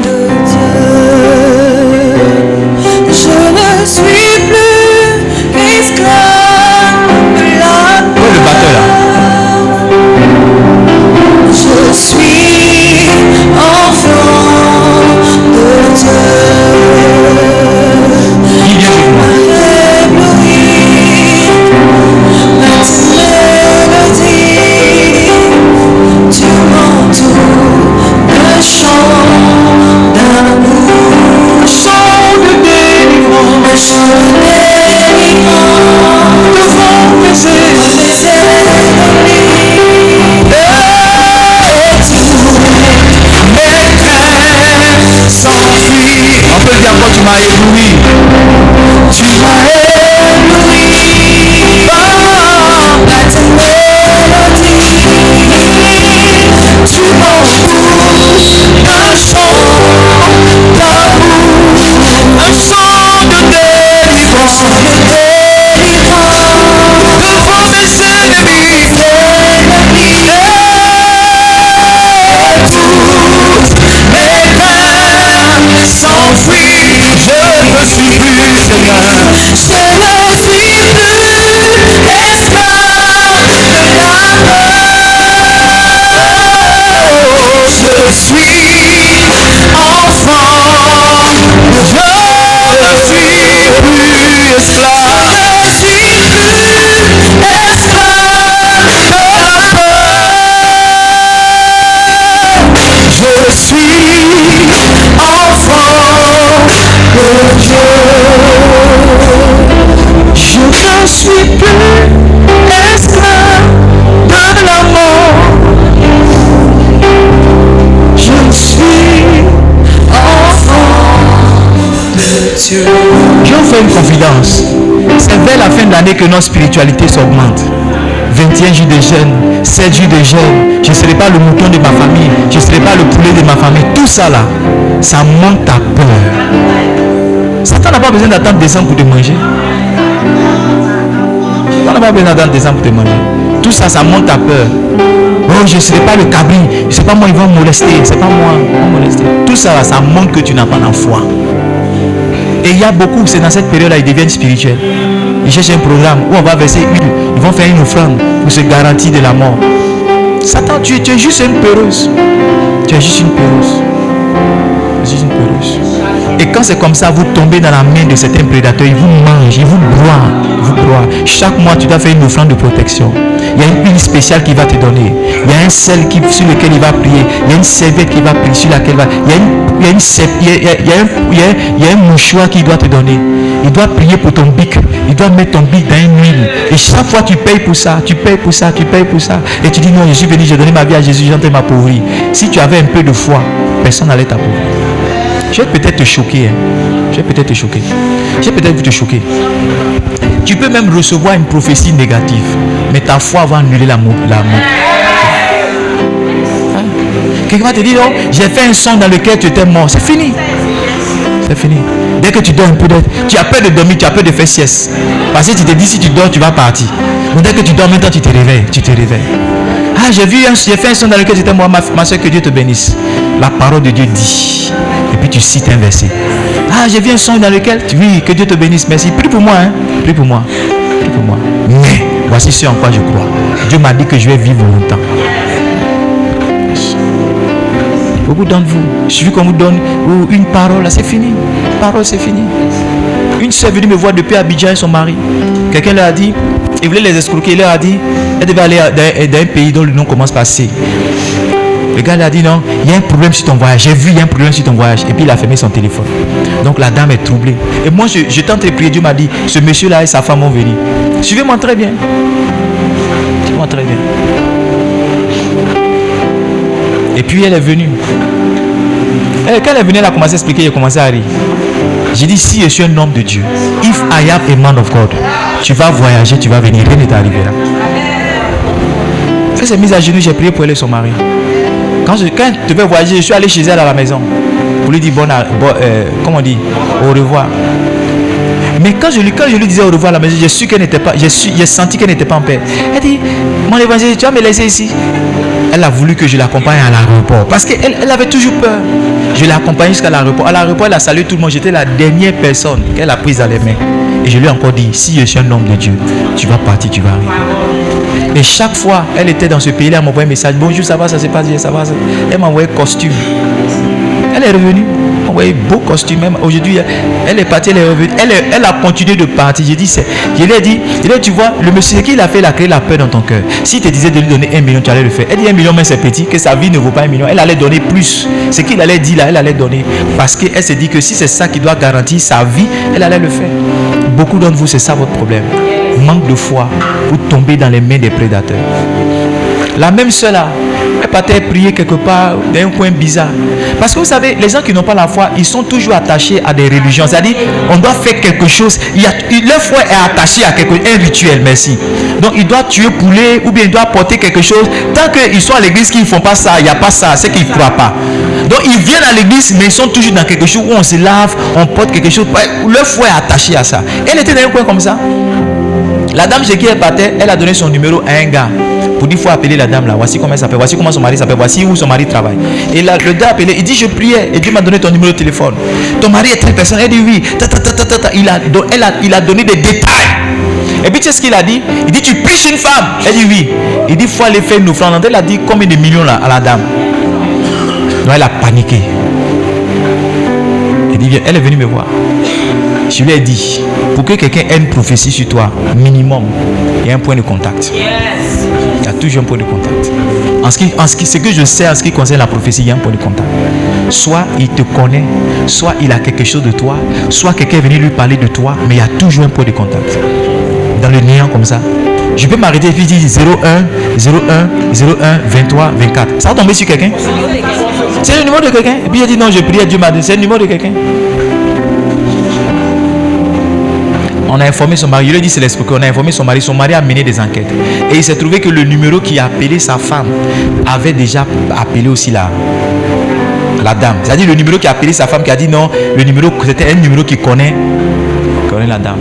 De Dieu. Je ne suis plus esclave de la peur. Où est le batteur là? Je suis enfant de Dieu. Il vient avec moi. Tu m'entoures d'un chant d'amour, Chant de délivrance, un chant de délivrance, devant mes ennemis. s'enfuit. On peut dire quoi? Tu m'as ébloui. Tu m'as ébloui par ta mélodie. Tu m'entoures d'un chant d'amour, Un chant de délivrance devant mes ennemis. S'enfuit, Je ne suis plus Seigneur. je ne suis plus esclave de la peur. Je suis enfant de Dieu. Je ne suis plus esclave. Je ne suis plus esclave de la peur. Je suis enfant de Dieu. Je ne suis plus esclave de la mort. Je suis enfant de Dieu. Je vous fais une confidence. C'est vers la fin de l'année que notre spiritualité s'augmente. 21 jours de jeûne, 7 jours de jeûne. Je ne serai pas le mouton de ma famille. Je ne serai pas le poulet de ma famille. Tout ça là, ça monte ta peur. Satan n'a pas besoin d'attendre décembre pour te manger. On n'a pas besoin d'attendre décembre pour te manger. Tout ça, ça monte ta peur. Oh, je ne serai pas le cabri. Je sais pas moi, ils vont me molester. C'est pas moi, ils vont me molester. Tout ça là, ça montre que tu n'as pas la foi. Et il y a beaucoup, c'est dans cette période-là, ils deviennent spirituels. Ils cherchent un programme où on va verser huile. Ils vont faire une offrande pour se garantir de la mort. Satan, tu es juste une peureuse. Tu es juste une peureuse. Tu es juste une peureuse. Et quand c'est comme ça, vous tombez dans la main de certains prédateurs, ils vous mangent, ils vous broient, ils vous broient. Chaque mois, tu dois faire une offrande de protection. Il y a une huile spéciale qui va te donner. Il y a un sel sur lequel il va prier. Il y a une serviette qui va prier, sur laquelle il va. Il y a un mouchoir qu'il doit te donner. Il doit prier pour ton bic. Il doit mettre ton bic dans une huile. Et chaque fois, tu payes pour ça, tu payes pour ça, tu payes pour ça. Et tu dis non, je suis venu, j'ai donné ma vie à Jésus, j'ai entré m'appauvrir. Si tu avais un peu de foi, personne n'allait t'appauvrir. Je vais peut-être te choquer. Je vais peut-être te choquer. Je vais peut-être te choquer. Tu peux même recevoir une prophétie négative, mais ta foi va annuler la mort. Quelqu'un va te dire, non, j'ai fait un son dans lequel tu étais mort. C'est fini. C'est fini. Dès que tu dors un peu, tu as peur de dormir, tu as peur de faire sieste. Parce que tu te dis, si tu dors, tu vas partir. Mais dès que tu dors, maintenant tu te réveilles. Ah, j'ai fait un son dans lequel j'étais moi, ma soeur, que Dieu te bénisse. La parole de Dieu dit. Et puis tu cites un verset. Ah, j'ai vu un son dans lequel, oui, que Dieu te bénisse, merci. Prie pour moi, hein. Prie pour moi. Mais, voici ce en quoi je crois. Dieu m'a dit que je vais vivre longtemps. Beaucoup d'entre vous, je suis qu'on vous donne une parole, c'est fini. Parole, c'est fini. Une soeur est venue me voir depuis Abidjan et son mari. Quelqu'un leur a dit, il voulait les escroquer, il leur a dit, elle devait aller dans un pays dont le nom commence par C. Le gars lui a dit non, il y a un problème sur ton voyage. J'ai vu, il y a un problème sur ton voyage. Et puis il a fermé son téléphone. Donc la dame est troublée. Et moi, je tente de prier. Dieu m'a dit, ce monsieur-là et sa femme vont venir. Suivez-moi très bien. Suivez-moi très bien. Et puis elle est venue. Et quand elle est venue, elle a commencé à expliquer, elle a commencé à rire. J'ai dit, si je suis un homme de Dieu, if I am a man of God, tu vas voyager, tu vas venir, rien ne t'arrivera. Elle s'est mise à genoux, j'ai prié pour elle et son mari. Quand je devais voyager, je suis allé chez elle à la maison pour lui dire comment on dit, au revoir. Mais quand je lui disais au revoir à la maison, j'ai senti qu'elle n'était pas en paix. Elle dit, mon évangile, tu vas me laisser ici. Elle a voulu que je l'accompagne à l'aéroport parce qu'elle avait toujours peur. Je l'ai accompagnée jusqu'à l'aéroport. À l'aéroport, elle a salué tout le monde. J'étais la dernière personne qu'elle a prise dans les mains. Et je lui ai encore dit, si je suis un homme de Dieu, tu vas partir, tu vas arriver. Et chaque fois, elle était dans ce pays-là, elle m'envoyait un message. Bonjour, ça va, ça se passe bien, ça va. Elle m'envoyait costume. Elle est revenue. Elle m'envoyait beau costume. Même aujourd'hui, elle est partie, elle est revenue. Elle a continué de partir. Je lui ai dit, tu vois, le monsieur qui l'a fait, il a créé la peur dans ton cœur. Si tu te disais de lui donner 1 million, tu allais le faire. Elle dit 1 million, mais c'est petit, que sa vie ne vaut pas 1 million. Elle allait donner plus. Ce qu'il allait dire là, elle allait donner. Parce qu'elle s'est dit que si c'est ça qui doit garantir sa vie, elle allait le faire. Beaucoup d'entre vous, c'est ça votre problème. Manque de foi pour tomber dans les mains des prédateurs. La même soeur là, elle partait prier quelque part dans un coin bizarre. Parce que vous savez, les gens qui n'ont pas la foi, ils sont toujours attachés à des religions. C'est-à-dire, on doit faire quelque chose. Leur foi est attachée à un rituel, merci. Donc, ils doivent tuer poulet ou bien ils doivent porter quelque chose. Tant qu'ils sont à l'église, qu'ils ne font pas ça, il n'y a pas ça, c'est qu'ils ne croient pas. Donc, ils viennent à l'église, mais ils sont toujours dans quelque chose où on se lave, on porte quelque chose. Leur foi est attachée à ça. Elle était dans un coin comme ça. La dame chez qui elle partait, elle a donné son numéro à un gars. Pour dire, il faut appeler la dame là. Voici comment elle s'appelle. Voici comment son mari s'appelle. Voici où son mari travaille. Et là, le gars a appelé. Il dit, je priais. Et Dieu m'a donné ton numéro de téléphone. Ton mari est très personnel. Elle dit oui. Il a donné des détails. Et puis, tu sais ce qu'il a dit? Il dit, tu pries chez une femme. Elle dit oui. Il dit, il faut aller faire une offrande. Elle a dit, combien de millions là à la dame? Donc, elle a paniqué. Elle dit, viens. Elle est venue me voir. Je lui ai dit, pour que quelqu'un ait une prophétie sur toi, minimum, il y a un point de contact. Il y a toujours un point de contact. Ce que je sais en ce qui concerne la prophétie, il y a un point de contact. Soit il te connaît, soit il a quelque chose de toi, soit quelqu'un est venu lui parler de toi, mais il y a toujours un point de contact. Dans le néant comme ça. Je peux m'arrêter et puis dire 01, 23, 24. Ça va tomber sur quelqu'un? C'est le numéro de quelqu'un. Et puis il a dit non, je prie à Dieu m'a dit, c'est le numéro de quelqu'un. On a informé son mari, je lui ai dit c'est l'escroquerie, on a informé son mari a mené des enquêtes. Et il s'est trouvé que le numéro qui a appelé sa femme avait déjà appelé aussi la dame. C'est-à-dire le numéro qui a appelé sa femme qui a dit non, le numéro, c'était un numéro qui connaît la dame.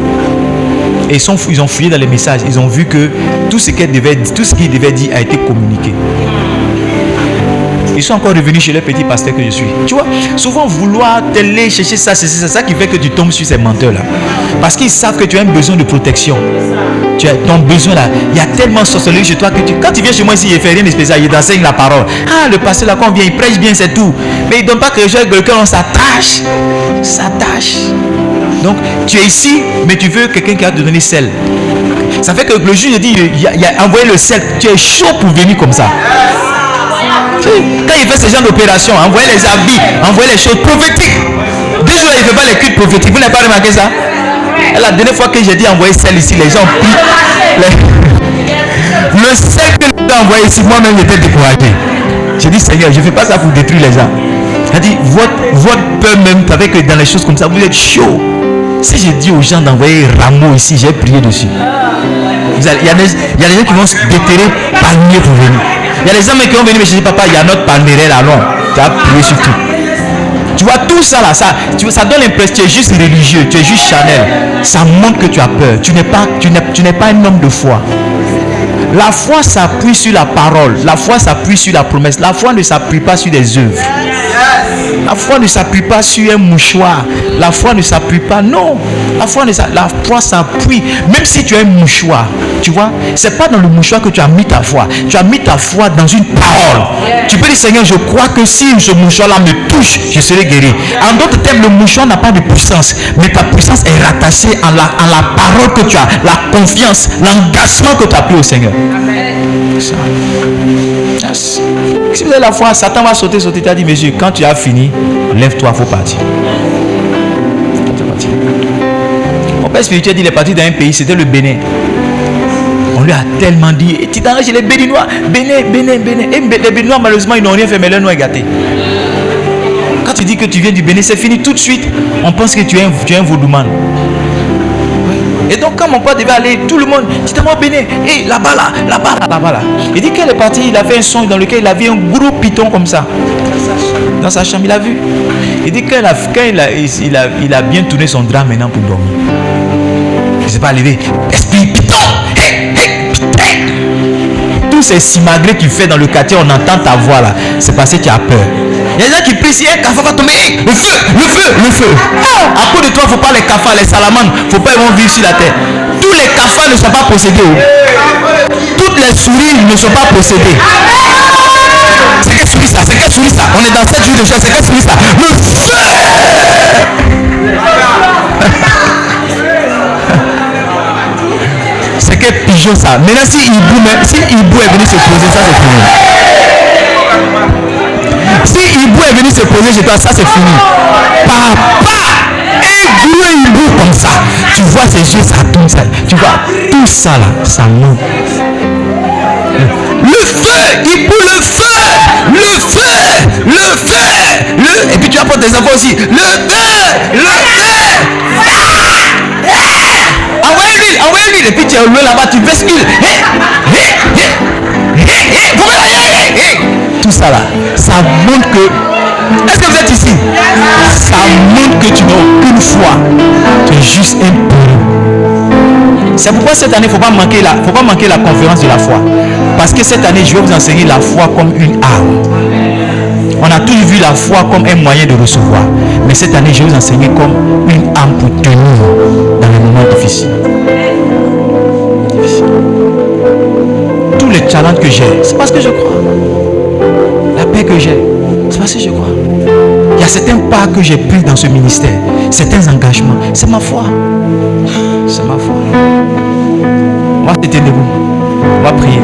Et ils ont fouillé dans les messages, ils ont vu que tout ce qu'il devait dire a été communiqué. Ils sont encore revenus chez le petit pasteur que je suis. Tu vois, souvent vouloir t'aller chercher ça, c'est ça qui fait que tu tombes sur ces menteurs-là. Parce qu'ils savent que tu as un besoin de protection. Tu as ton besoin là. Il y a tellement de sorcellerie chez toi que quand tu viens chez moi ici, il ne fait rien de spécial, il t'enseigne la parole. Ah, le pasteur là, quand on vient, il prêche bien, c'est tout. Mais il ne donne pas quelque chose avec lequel on s'attache. Donc, tu es ici, mais tu veux quelqu'un qui va te donner sel. Ça fait que le juge dit, il a envoyé le sel. Tu es chaud pour venir comme ça. Quand il fait ce genre d'opération, envoyer les habits, envoyer les choses prophétiques. 2 jours, il ne fait pas les cultes prophétiques. Vous n'avez pas remarqué ça? La dernière fois que j'ai dit envoyer celle ici, les gens prient. Le sel que les gens envoyé ici, moi-même j'étais découragé. J'ai dit Seigneur, je ne fais pas ça pour détruire les gens. Il a dit votre peur même, vous savez que dans les choses comme ça, vous êtes chaud. Si j'ai dit aux gens d'envoyer rameau ici, j'ai prié dessus. Il y a des gens qui vont se déterrer palmier pour venir. Il y a des hommes qui vont venir me dire papa, il y a notre palmier là, non. Tu as prié sur tout. Tu vois, tout ça là, ça donne l'impression que tu es juste religieux, tu es juste charnel. Ça montre que tu as peur. Tu n'es pas un homme de foi. La foi s'appuie sur la parole. La foi s'appuie sur la promesse. La foi ne s'appuie pas sur des œuvres. La foi ne s'appuie pas sur un mouchoir. La foi ne s'appuie pas. Non. La foi s'appuie. Même si tu as un mouchoir, tu vois, c'est pas dans le mouchoir que tu as mis ta foi. Tu as mis ta foi dans une parole. Tu peux dire, Seigneur, je crois que si ce mouchoir-là me touche, je serai guéri. En d'autres termes, le mouchoir n'a pas de puissance. Mais ta puissance est rattachée à la parole que tu as, la confiance, l'engagement que tu as pris au Seigneur. Yes. Si vous avez la foi, Satan va sauter. Tu as dit, monsieur, quand tu as fini, lève-toi, il faut partir. Mon père spirituel dit, il est parti dans un pays, c'était le Bénin. On lui a tellement dit, et tu t'arrêtes chez les Béninois, Bénin. Et les Béninois, malheureusement, ils n'ont rien fait, mais leur nom est gâté. Quand tu dis que tu viens du Bénin, c'est fini tout de suite. On pense que tu es un vaudouman. Et donc quand mon père devait aller, tout le monde, dites-moi Bénin, et là-bas là. Il dit qu'il est parti, il a fait un songe dans lequel il avait un gros python comme ça. Dans sa chambre, il a vu. Il dit qu'il a bien tourné son drap maintenant pour dormir. Il ne s'est pas levé. Esprit python, python. Tous ces simagrées qu'il fait dans le quartier, on entend ta voix là. C'est parce que tu as peur. Il y a des gens qui prient, si un cafard va tomber, le feu. À cause de toi, il ne faut pas les cafards, les salamandres, il ne faut pas ils vont vivre sur la terre. Tous les cafards ne sont pas possédés. Toutes les souris ne sont pas possédées. C'est quelle souris ça? On est dans 7 jours de chasse, c'est quelle souris ça? Le feu. C'est quel pigeon ça? Maintenant si Hibou est venu se poser, ça c'est fini. Si Hibou est venu se poser chez toi, ça c'est fini. Papa, un gros hibou comme ça, tu vois ses yeux, ça tourne, ça, tu vois tout ça là, ça monte. Le feu, hibou, le feu. Et puis tu apportes des enfants aussi. Le feu. Envoie l'huile. Et puis tu es au loin là-bas, tu bascules. Tout ça là, ça montre que... Est-ce que vous êtes ici? Ça montre que tu n'as aucune foi. Tu es juste un peu. C'est pourquoi cette année, il ne faut pas manquer la conférence de la foi. Parce que cette année, je vais vous enseigner la foi comme une arme. On a toujours vu la foi comme un moyen de recevoir. Mais cette année, je vais vous enseigner comme une arme pour tenir dans les moments difficiles. Tous les challenges que j'ai, c'est parce que je crois. La paix que j'ai, c'est parce que je crois. Il y a certains pas que j'ai pris dans ce ministère, certains engagements, c'est ma foi. C'est ma foi. On va se tenir debout. On va prier.